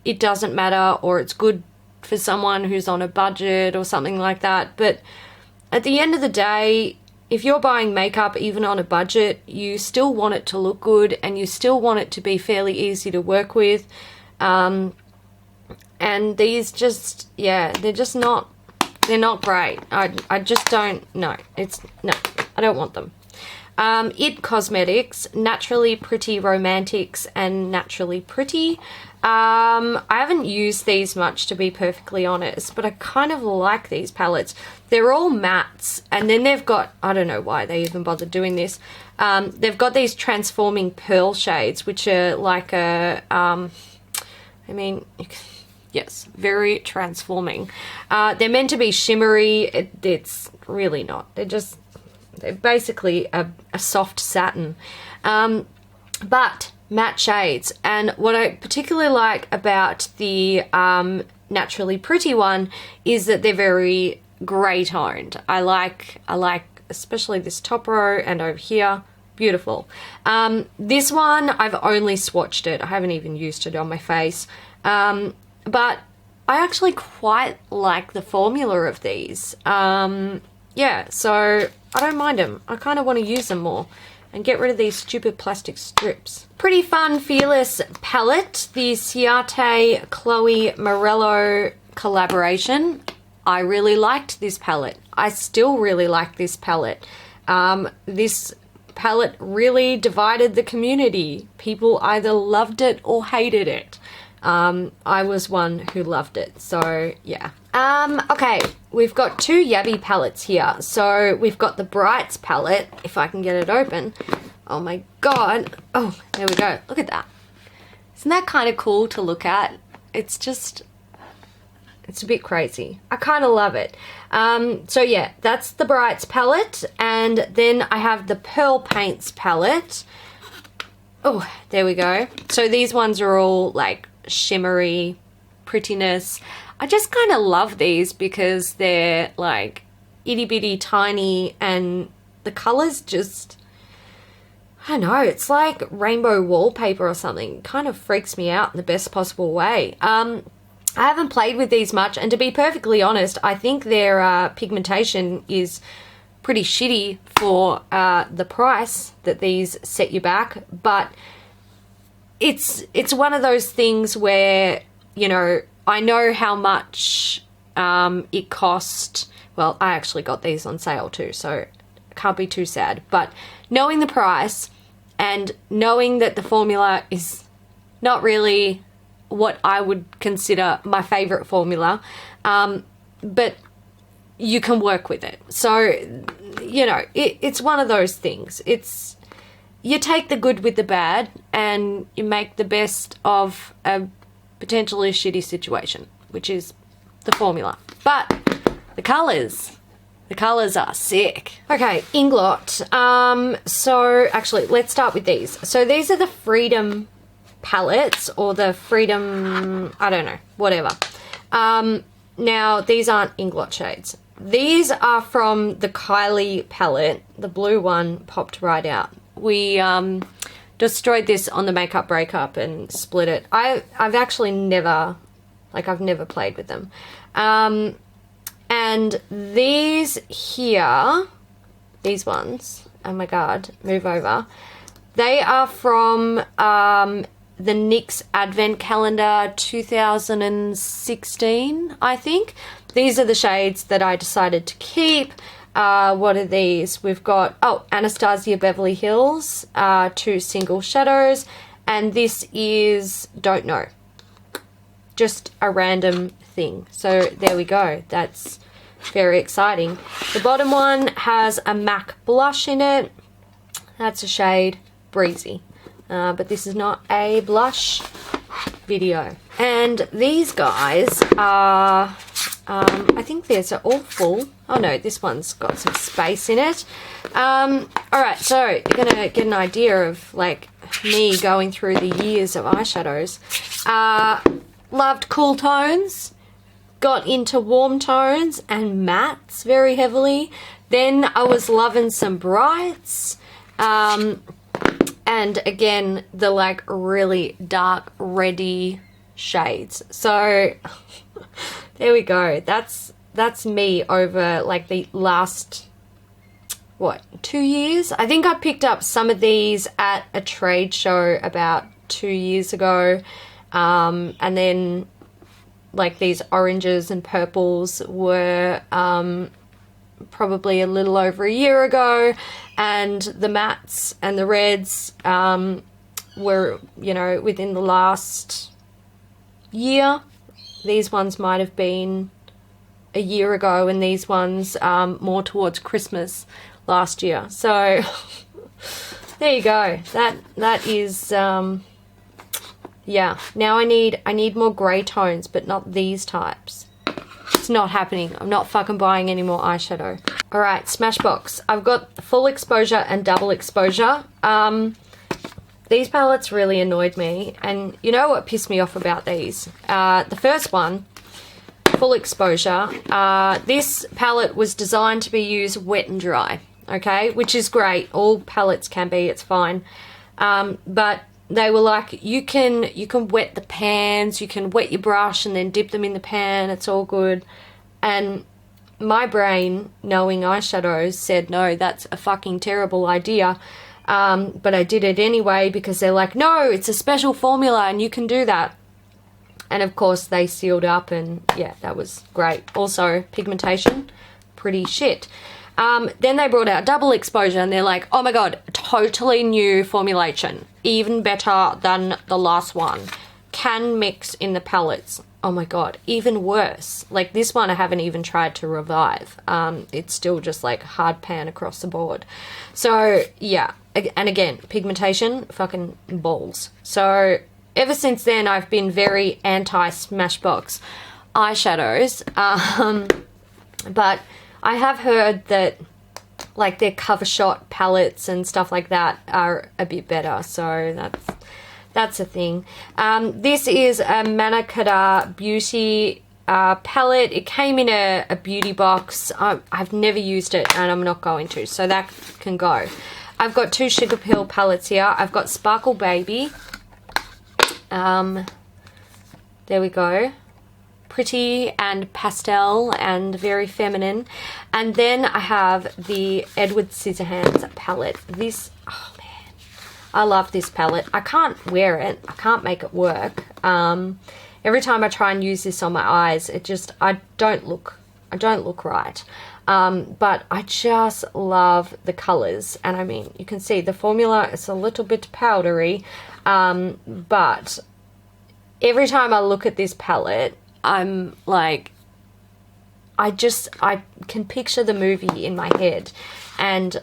it doesn't matter, or it's good for someone who's on a budget or something like that. But at the end of the day, if you're buying makeup even on a budget, you still want it to look good, and you still want it to be fairly easy to work with. And these just, yeah, they're just not, they're not great. I just don't, no, I don't want them. It Cosmetics, Naturally Pretty Romantics and Naturally Pretty. I haven't used these much, to be perfectly honest, but I kind of like these palettes. They're all mattes, and then they've got, I don't know why they even bothered doing this, they've got these transforming pearl shades, which are like a, I mean, yes, very transforming. They're meant to be shimmery. It's really not. They're basically a soft satin. But matte shades, and what I particularly like about the Naturally Pretty one is that they're very grey toned. I like especially this top row and over here, beautiful. This one I've only swatched it, I haven't even used it on my face, but I actually quite like the formula of these. Yeah, so I don't mind them. I kind of want to use them more and get rid of these stupid plastic strips. Pretty Fun Fearless palette, the Ciate Chloe Morello collaboration. I really liked this palette. I still really like this palette. This palette really divided the community. People either loved it or hated it. I was one who loved it, so yeah. Okay, we've got two Yabby palettes here. So we've got the Brights palette, if I can get it open. Oh my god. Oh, there we go. Look at that. Isn't that kind of cool to look at? It's just, it's a bit crazy. I kind of love it. So yeah, that's the Brights palette. And then I have the Pearl Paints palette. Oh, there we go. So these ones are all like shimmery prettiness. I just kind of love these because they're like itty bitty tiny, and the colors just, I don't know, it's like rainbow wallpaper or something. It kind of freaks me out in the best possible way. I haven't played with these much, and to be perfectly honest, I think their pigmentation is pretty shitty for the price that these set you back, but it's one of those things where, you know, I know how much it cost. Well, I actually got these on sale too, so I can't be too sad. But knowing the price and knowing that the formula is not really what I would consider my favorite formula, but you can work with it. So, you know, it's one of those things. It's, you take the good with the bad and you make the best of a potentially shitty situation, which is the formula. But the colors are sick. Okay, Inglot. So actually, let's start with these. So these are the Freedom palettes, or the Freedom, I don't know, whatever. Now, these aren't Inglot shades. These are from the Kylie palette. The blue one popped right out. We destroyed this on the makeup breakup and split it. I've actually never, like, I've never played with them. And these here, these ones, oh my god, move over. They are from the NYX Advent Calendar 2016, I think. These are the shades that I decided to keep. What are these? We've got, oh, Anastasia Beverly Hills, 2 single shadows, and this is Don't Know. Just a random thing. So there we go. That's very exciting. The bottom one has a MAC blush in it. That's a shade Breezy. But this is not a blush video. And these guys are, I think these are all full. Oh no, this one's got some space in it. Alright, so you're going to get an idea of like me going through the years of eyeshadows. Loved cool tones, got into warm tones and mattes very heavily. Then I was loving some brights. And again, the like really dark reddy shades. So there we go. That's me over like the last, what, 2 years? I think I picked up some of these at a trade show about 2 years ago. And then like these oranges and purples were probably a little over a year ago, and the mattes and the reds were, you know, within the last year. These ones might have been a year ago, and these ones more towards Christmas last year. So there you go. That is yeah. Now I need more grey tones, but not these types. It's not happening. I'm not fucking buying any more eyeshadow. All right, Smashbox. I've got full exposure and double exposure. These palettes really annoyed me, and you know what pissed me off about these? The first one, full exposure. This palette was designed to be used wet and dry, okay, which is great. All palettes can be. It's fine. But they were like, you can wet the pans, you can wet your brush and then dip them in the pan, it's all good. And my brain, knowing eyeshadows, said, no, that's a fucking terrible idea. But I did it anyway because they're like, no, it's a special formula and you can do that. And of course they sealed up, and yeah, that was great. Also, pigmentation, pretty shit. Then they brought out double exposure, and they're like, oh my god, totally new formulation, even better than the last one, can mix in the palettes. Oh my god, even worse. Like this one I haven't even tried to revive. It's still just like hard pan across the board. So yeah, and again, pigmentation, fucking balls. So ever since then I've been very anti Smashbox eyeshadows. But I have heard that like their cover shot palettes and stuff like that are a bit better, so that's a thing. This is a Manakada Beauty palette. It came in a beauty box. I've never used it and I'm not going to, so that can go. I've got two Sugar Pill palettes here. I've got Sparkle Baby. There we go. Pretty and pastel and very feminine. And then I have the Edward Scissorhands palette. This, oh man, I love this palette. I can't wear it. I can't make it work. Every time I try and use this on my eyes, it just, I don't look right. But I just love the colors. And I mean, you can see the formula is a little bit powdery. But every time I look at this palette, I'm like, I can picture the movie in my head, and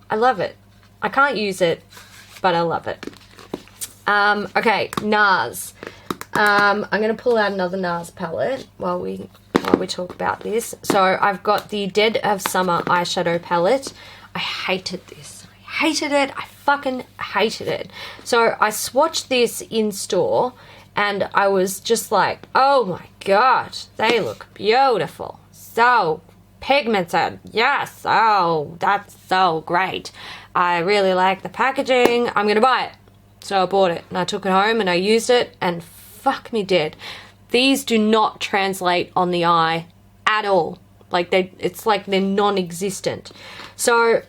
I love it. I can't use it, but I love it. Okay, Nars. I'm going to pull out another Nars palette while we talk about this. So I've got the Dead of Summer eyeshadow palette. I hated this. I hated it. I fucking hated it. So I swatched this in store, and I was just like, oh my god, they look beautiful. So pigmented. Yes. Oh, that's so great. I really like the packaging. I'm going to buy it. So I bought it and I took it home and I used it, and fuck me dead. These do not translate on the eye at all. Like it's like they're non-existent. So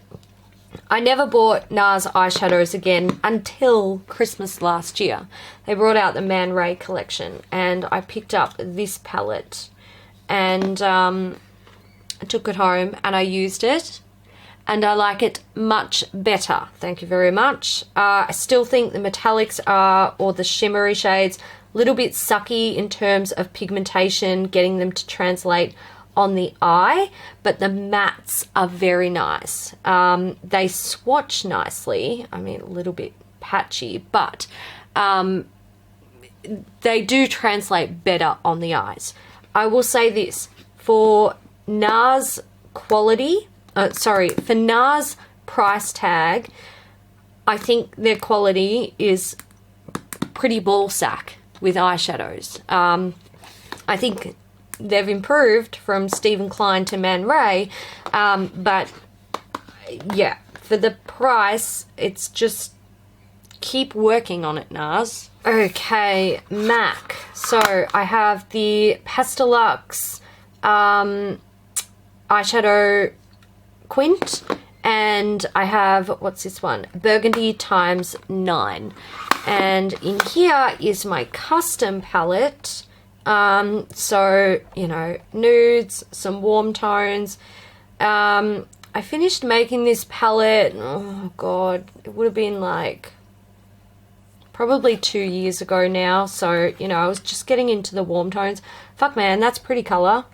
I never bought Nars eyeshadows again until Christmas last year. They brought out the Man Ray collection, and I picked up this palette, and I took it home and I used it, and I like it much better. Thank you very much. I still think the metallics are, or the shimmery shades, a little bit sucky in terms of pigmentation, getting them to translate on the eye, but the mattes are very nice. They swatch nicely. I mean, a little bit patchy, but they do translate better on the eyes. I will say this, for Nars quality, for Nars price tag, I think their quality is pretty ballsack with eyeshadows. I think they've improved from Stephen Klein to Man Ray, but yeah, for the price, it's just keep working on it, Nars. Okay, MAC. So I have the Pastelux eyeshadow quint, and I have, what's this one? Burgundy times 9. And in here is my custom palette. So, you know, nudes, some warm tones. I finished making this palette, oh god, it would have been like probably 2 years ago now. So, you know, I was just getting into the warm tones. Fuck man, that's pretty color.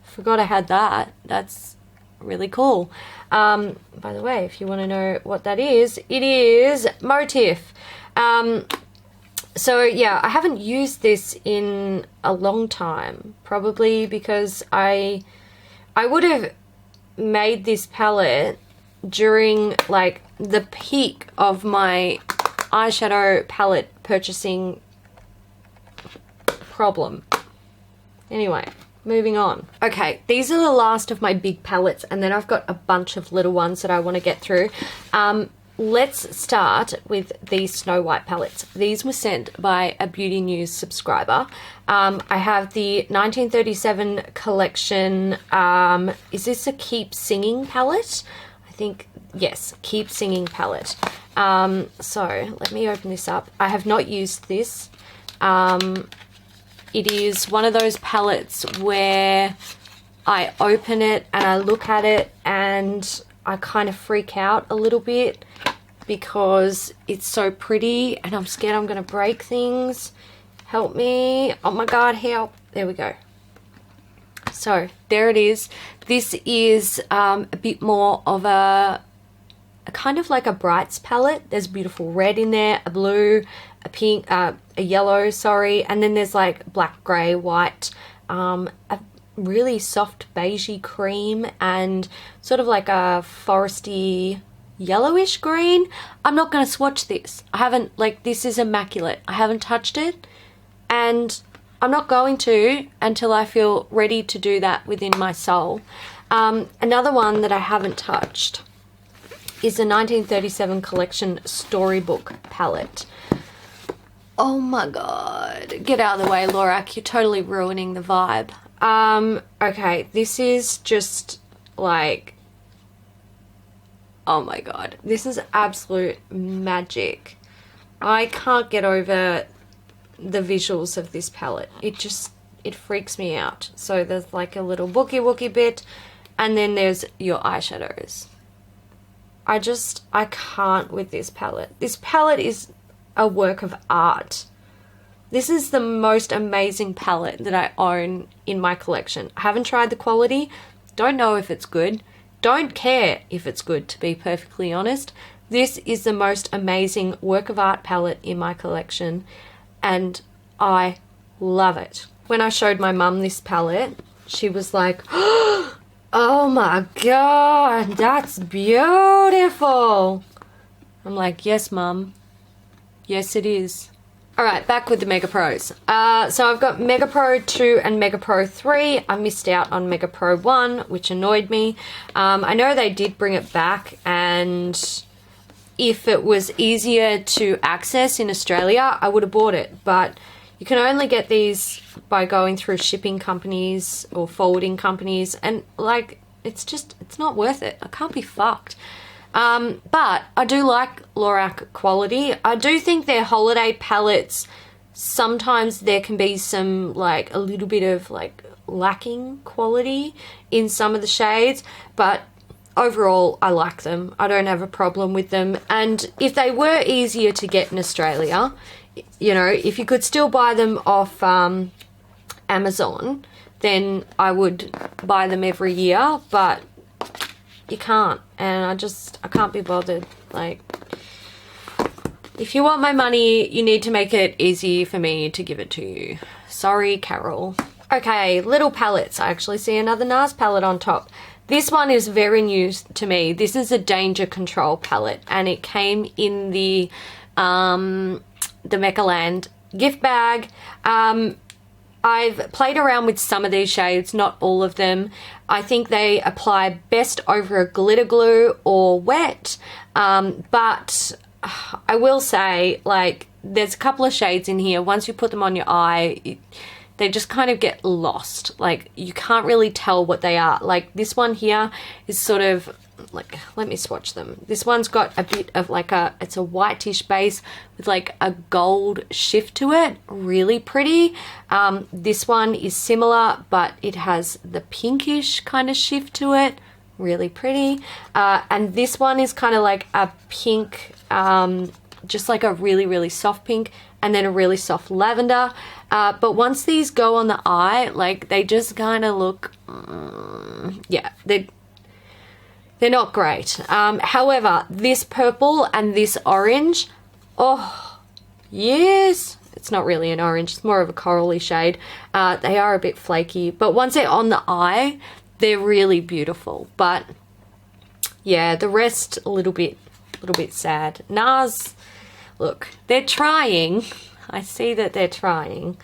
Forgot I had that. That's really cool. By the way, if you want to know what that is, it is Motif. So yeah, I haven't used this in a long time, probably because I would have made this palette during like the peak of my eyeshadow palette purchasing problem. Anyway, moving on. Okay, these are the last of my big palettes, and then I've got a bunch of little ones that I want to get through. Let's start with these Snow White palettes. These were sent by a Beauty News subscriber. I have the 1937 collection. Is this a Keep Singing palette? I think, yes, Keep Singing palette. So let me open this up. I have not used this. It is one of those palettes where I open it and I look at it and I kind of freak out a little bit because it's so pretty and I'm scared I'm going to break things. Help me. Oh my god, help. There we go. So there it is. This is a bit more of a kind of like a brights palette. There's beautiful red in there, a blue, a pink, a yellow, sorry, and then there's like black, grey, white, a really soft beigey cream, and sort of like a foresty yellowish green. I'm not going to swatch this. I haven't, like, this is immaculate. I haven't touched it, and I'm not going to until I feel ready to do that within my soul. Another one that I haven't touched is the 1937 collection Storybook palette. Oh my god. Get out of the way, Lorac. You're totally ruining the vibe. Okay, this is just like, oh my god. This is absolute magic. I can't get over the visuals of this palette. It freaks me out. So there's like a little boogie woogie bit, and then there's your eyeshadows. I can't with this palette. This palette is a work of art. This is the most amazing palette that I own in my collection. I haven't tried the quality. Don't know if it's good. Don't care if it's good, to be perfectly honest. This is the most amazing work of art palette in my collection, and I love it. When I showed my mum this palette, she was like, oh my god, that's beautiful. I'm like, yes, mum. Yes, it is. Alright, back with the Mega Pros. So I've got Mega Pro 2 and Mega Pro 3. I missed out on Mega Pro 1, which annoyed me. I know they did bring it back, and if it was easier to access in Australia, I would have bought it. But you can only get these by going through shipping companies or forwarding companies, and like, it's not worth it. I can't be fucked. But I do like Lorac quality. I do think their holiday palettes, sometimes there can be some, like, a little bit of, like, lacking quality in some of the shades, but overall I like them. I don't have a problem with them. And if they were easier to get in Australia, you know, if you could still buy them off Amazon, then I would buy them every year, but you can't, and I can't be bothered. Like, If you want my money, you need to make it easy for me to give it to you. Sorry, Carol. Okay, little palettes. I actually see another Nars palette on top. This one is very new to me. This is a Danger Control palette, and it came in the Meccaland gift bag. I've played around with some of these shades, not all of them. I think they apply best over a glitter glue or wet, but I will say, like, there's a couple of shades in here. Once you put them on your eye, they just kind of get lost. Like, you can't really tell what they are. Like, this one here is sort of, like, let me swatch them. This one's got a bit of like it's a whitish base with like a gold shift to it. Really pretty. This one is similar, but it has the pinkish kind of shift to it. Really pretty. And this one is kind of like a pink, just like a really, really soft pink, and then a really soft lavender. But once these go on the eye, like, they just kind of look, yeah, they're not great. However, this purple and this orange, oh, yes. It's not really an orange, it's more of a corally shade. They are a bit flaky, but once they're on the eye, they're really beautiful. But yeah, the rest a little bit sad. Nars, look, they're trying. I see that they're trying.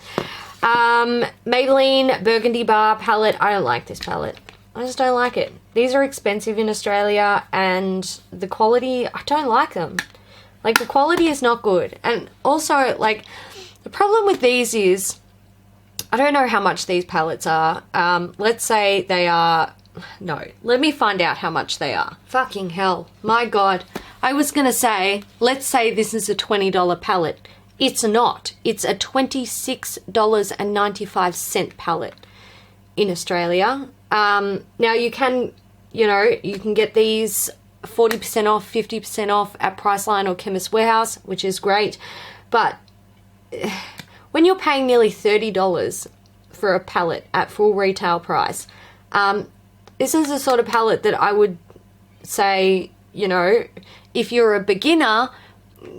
Maybelline Burgundy Bar palette. I don't like this palette. I just don't like it. These are expensive in Australia, and the quality, I don't like them. Like, the quality is not good. And also, like, the problem with these is, I don't know how much these palettes are. Let's say they are, no, let me find out how much they are. Fucking hell. My God. I was going to say, let's say this is a $20 palette. It's not. It's a $26.95 palette in Australia. Now you can, you know, you can get these 40% off, 50% off at Priceline or Chemist Warehouse, which is great. But when you're paying nearly $30 for a palette at full retail price, this is the sort of palette that I would say, you know, if you're a beginner,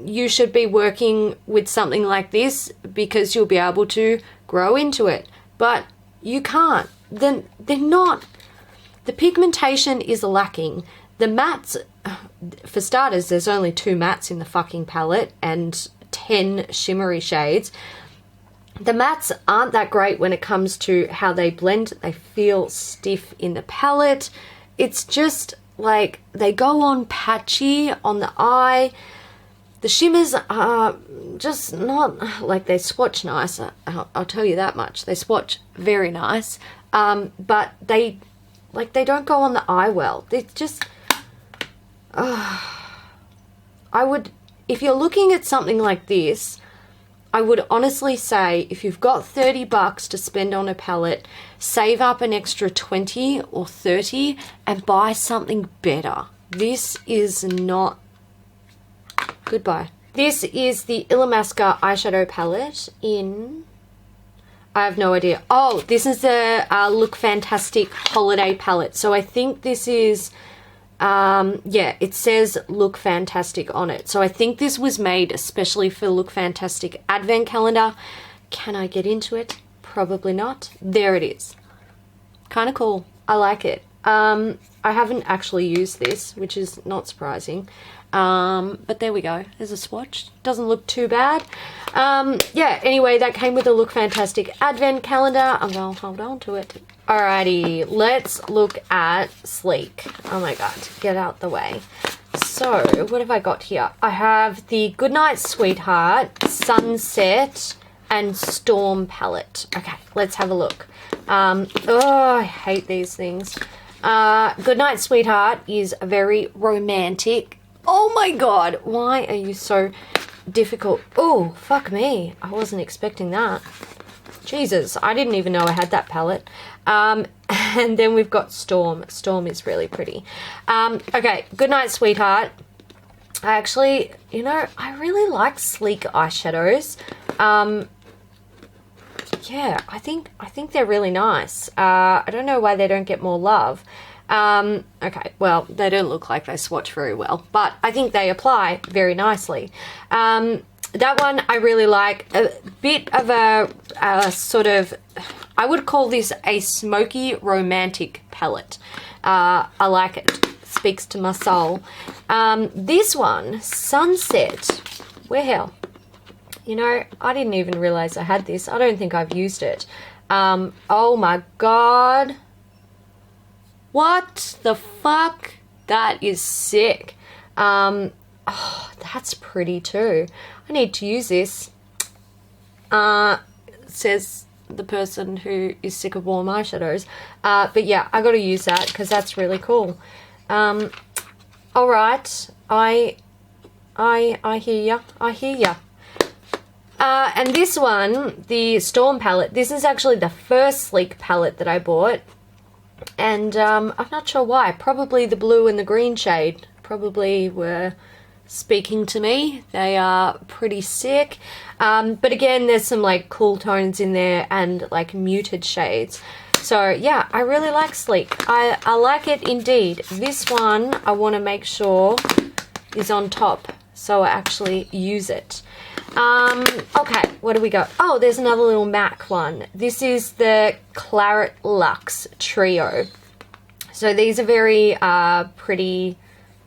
you should be working with something like this because you'll be able to grow into it. But you can't. Then they're not. The pigmentation is lacking. The mattes, for starters, there's only 2 mattes in the fucking palette and 10 shimmery shades. The mattes aren't that great when it comes to how they blend. They feel stiff in the palette. It's just like they go on patchy on the eye. The shimmers are just not, like, they swatch nice. I'll tell you that much. They swatch very nice. But they don't go on the eye well. It's just, I would, if you're looking at something like this, I would honestly say, if you've got $30 to spend on a palette, save up an extra 20 or 30 and buy something better. This is not, goodbye. This is the Illamasqua eyeshadow palette in, I have no idea. Oh, this is the Look Fantastic holiday palette. So I think this is, yeah, it says Look Fantastic on it. So I think this was made especially for Look Fantastic advent calendar. Can I get into it? Probably not. There it is. Kind of cool. I like it. I haven't actually used this, which is not surprising. But there we go. There's a swatch. Doesn't look too bad. Yeah, anyway, that came with a Look Fantastic advent calendar. I'm going to hold on to it. Alrighty, let's look at Sleek. Oh my God, get out the way. So, what have I got here? I have the Goodnight Sweetheart, Sunset, and Storm palette. Okay, let's have a look. Oh, I hate these things. Goodnight Sweetheart is very romantic. Oh my God, why are you so difficult? Oh, fuck me. I wasn't expecting that. Jesus, I didn't even know I had that palette. And then we've got Storm. Storm is really pretty. Okay, Goodnight Sweetheart. I actually, you know, I really like sleek eyeshadows. Yeah, I think they're really nice. I don't know why they don't get more love. Okay, well, they don't look like they swatch very well, but I think they apply very nicely. That one I really like. A bit of a sort of, I would call this a smoky romantic palette. I like it. Speaks to my soul. This one, Sunset. Well, you know, I didn't even realize I had this. I don't think I've used it. Oh my god. What the fuck? That is sick. Oh, that's pretty too. I need to use this. Says the person who is sick of warm eyeshadows. But yeah, I gotta use that because that's really cool. All right. I hear ya. I hear ya. And this one, the Storm palette, this is actually the first sleek palette that I bought. And I'm not sure why. Probably the blue and the green shade probably were speaking to me. They are pretty sick. But again, there's some like cool tones in there and like muted shades. So yeah, I really like sleek. I like it indeed. This one I want to make sure is on top so I actually use it. Okay, what do we got? Oh, there's another little MAC one. This is the Claret Luxe Trio. So these are very pretty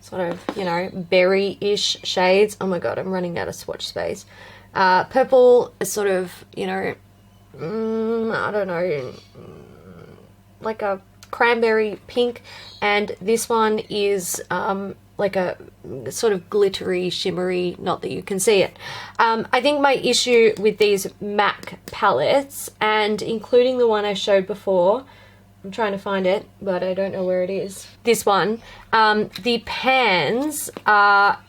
sort of, you know, berry-ish shades. Oh my god, I'm running out of swatch space. Purple is sort of, you know, I don't know, like a cranberry pink, and this one is like a sort of glittery, shimmery, not that you can see it. I think my issue with these MAC palettes, and including the one I showed before, I'm trying to find it, but I don't know where it is. This one, the pans are,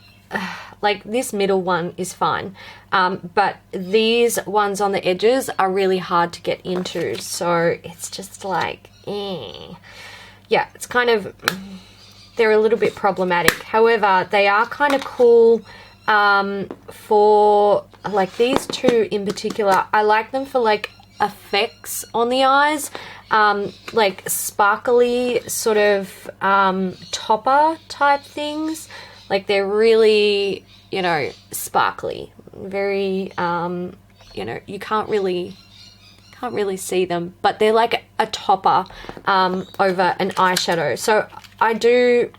like this middle one is fine, but these ones on the edges are really hard to get into, so it's just like, yeah, it's kind of, they're a little bit problematic. However, they are kind of cool for, like these two in particular, I like them for like effects on the eyes, like sparkly sort of topper type things. Like they're really, you know, sparkly, very, you know, you can't really see them, but they're like a topper over an eyeshadow. So I do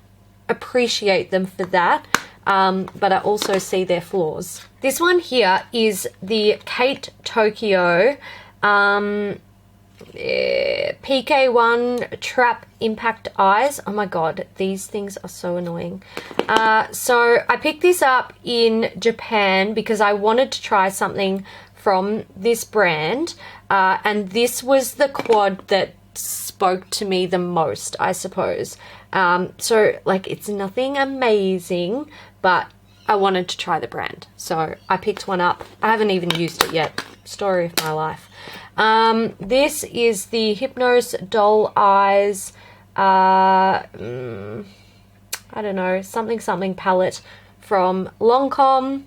appreciate them for that, but I also see their flaws. This one here is the Kate Tokyo PK1 Trap Impact Eyes. Oh my god, these things are so annoying. So I picked this up in Japan because I wanted to try something from this brand, and this was the quad that spoke to me the most, I suppose. So like it's nothing amazing, but I wanted to try the brand, so I picked one up. I haven't even used it yet. Story of my life. This is the Hypnose Doll Eyes, I don't know, something palette from Lancome.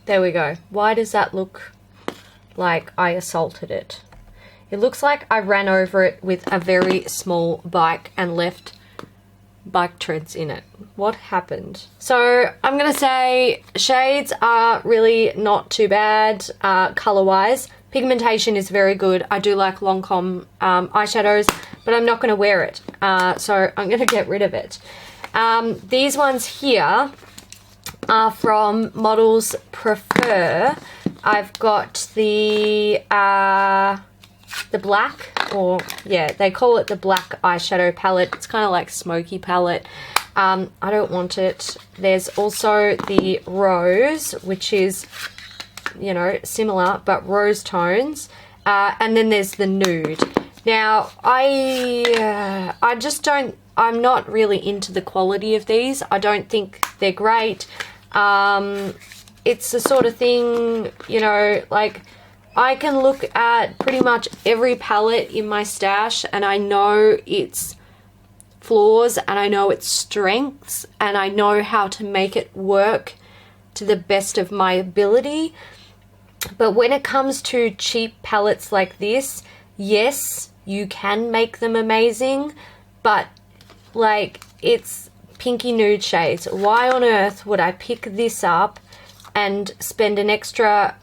There we go. Why does that look like I assaulted it? It looks like I ran over it with a very small bike and left bike treads in it. What happened? So I'm gonna say shades are really not too bad color-wise. Pigmentation is very good. I do like Lancome eyeshadows, but I'm not gonna wear it. So I'm gonna get rid of it. These ones here are from Models Prefer. I've got the black, or yeah, they call it the black eyeshadow palette. It's kind of like Smoky Palette. I don't want it. There's also the Rose, which is, you know, similar but rose tones, and then there's the Nude. Now I just don't, I'm not really into the quality of these. I don't think they're great. It's the sort of thing, you know, like I can look at pretty much every palette in my stash and I know its flaws and I know its strengths and I know how to make it work to the best of my ability. But when it comes to cheap palettes like this, yes, you can make them amazing, but like it's pinky nude shades. Why on earth would I pick this up and spend an extra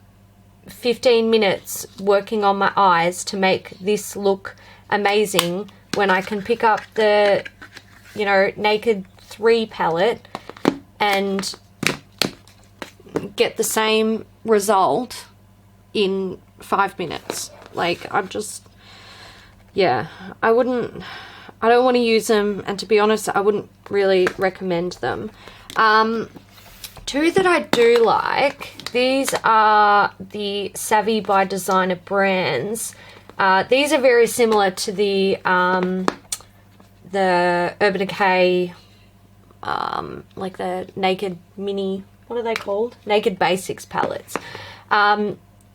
15 minutes working on my eyes to make this look amazing when I can pick up the, you know, Naked 3 palette and get the same result in 5 minutes? Like, I'm just, yeah, I don't want to use them, and to be honest, I wouldn't really recommend them. Two that I do like, these are the Savvy by Designer Brands. These are very similar to the Urban Decay, like the Naked Mini, what are they called? Naked Basics palettes.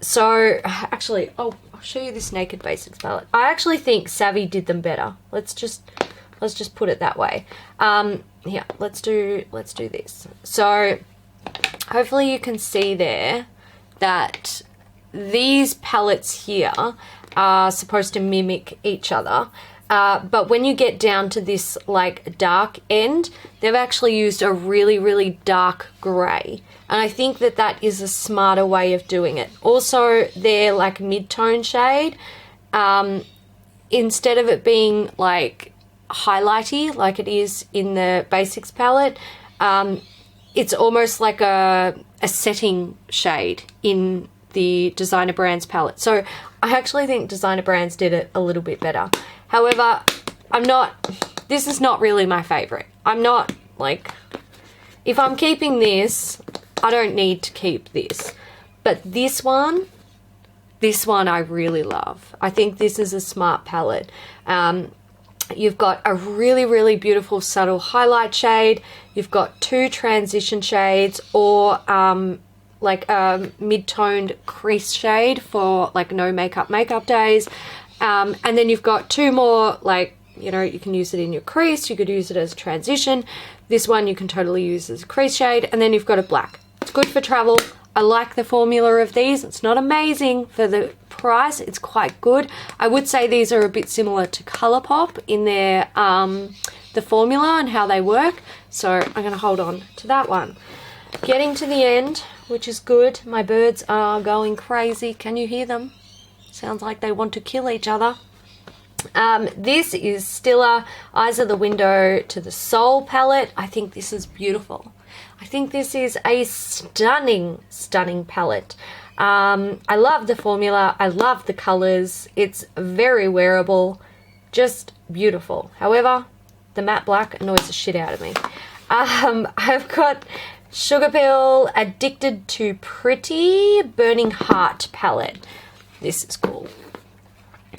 So actually, I'll show you this Naked Basics palette. I actually think Savvy did them better. Let's just put it that way. Yeah, let's do this. So hopefully you can see there that these palettes here are supposed to mimic each other. But when you get down to this like dark end, they've actually used a really, really dark grey. And I think that that is a smarter way of doing it. Also, their like mid-tone shade, instead of it being like highlighty like it is in the Basics palette, it's almost like a setting shade in the Designer Brands palette. So I actually think Designer Brands did it a little bit better. However, this is not really my favorite. I'm not like, if I'm keeping this, I don't need to keep this. But this one I really love. I think this is a smart palette. You've got a really, really beautiful subtle highlight shade. You've got 2 transition shades, or like a mid-toned crease shade for like no makeup days. And then you've got 2 more, like, you know, you can use it in your crease, you could use it as a transition. This one you can totally use as a crease shade. And then you've got a black. It's good for travel. I like the formula of these. It's not amazing for the price. It's quite good. I would say these are a bit similar to Colourpop in their the formula and how they work. So I'm going to hold on to that one. Getting to the end, which is good. My birds are going crazy. Can you hear them? Sounds like they want to kill each other. This is Stila Eyes of the Window to the Soul palette. I think this is beautiful. I think this is a stunning, stunning palette. I love the formula. I love the colors. It's very wearable. Just beautiful. However, the matte black annoys the shit out of me. I've got Sugar Pill Addicted to Pretty Burning Heart palette. This is cool.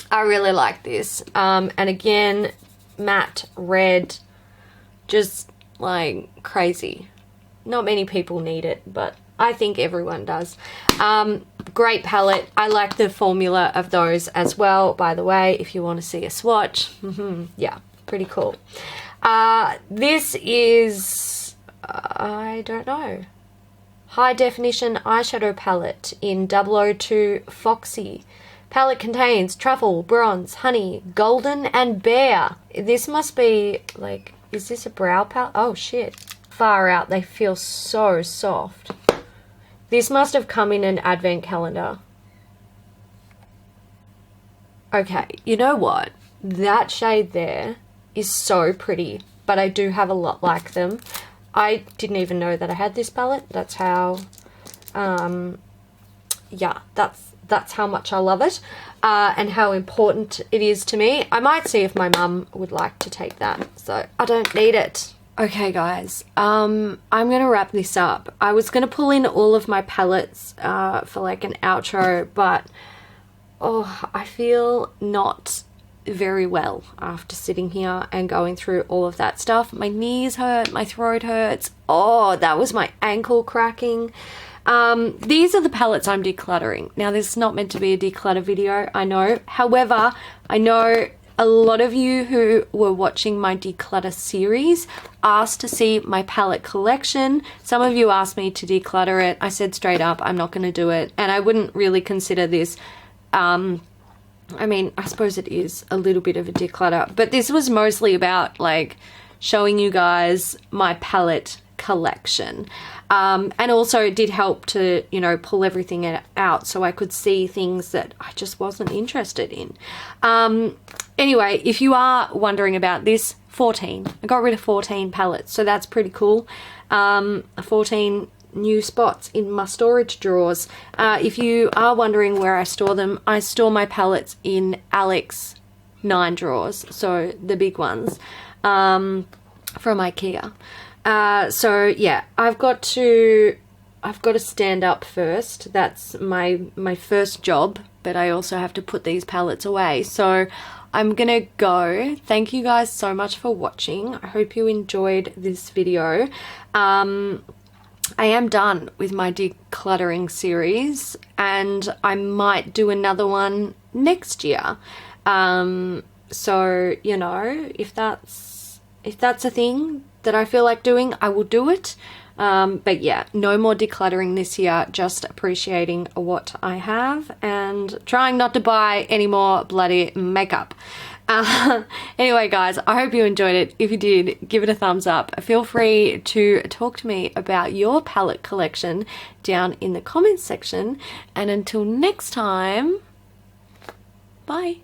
I really like this. And again, matte red, just like crazy. Not many people need it, but I think everyone does. Great palette. I like the formula of those as well, by the way, if you want to see a swatch. Yeah, pretty cool. This is, I don't know, High Definition Eyeshadow Palette in 002 Foxy. Palette contains truffle, bronze, honey, golden, and bear. This must be like, is this a brow palette? Oh shit. Far out, they feel so soft. This must have come in an advent calendar. Okay, you know what? That shade there is so pretty, but I do have a lot like them. I didn't even know that I had this palette. That's how, yeah, that's how much I love it, and how important it is to me. I might see if my mum would like to take that, so I don't need it. Okay guys, I'm gonna wrap this up. I was gonna pull in all of my palettes for like an outro, but oh, I feel not very well after sitting here and going through all of that stuff. My knees hurt, my throat hurts. Oh, that was my ankle cracking. These are the palettes I'm decluttering. Now, this is not meant to be a declutter video, I know. However, I know a lot of you who were watching my declutter series asked to see my palette collection. Some of you asked me to declutter it. I said straight up, I'm not going to do it. And I wouldn't really consider this I mean, I suppose it is a little bit of a declutter, but this was mostly about like showing you guys my palette collection. And also it did help to, you know, pull everything out so I could see things that I just wasn't interested in. Anyway, if you are wondering about this, 14. I got rid of 14 palettes, so that's pretty cool. 14 new spots in my storage drawers. If you are wondering where I store them, I store my palettes in Alex 9 drawers, so the big ones, from IKEA. So yeah, I've got to stand up first. That's my first job, but I also have to put these palettes away. So I'm gonna go. Thank you guys so much for watching. I hope you enjoyed this video. I am done with my decluttering series, and I might do another one next year. So, you know, if that's a thing that I feel like doing, I will do it. But yeah, no more decluttering this year, just appreciating what I have and trying not to buy any more bloody makeup. Anyway guys, I hope you enjoyed it. If you did, give it a thumbs up. Feel free to talk to me about your palette collection down in the comments section. And until next time, bye.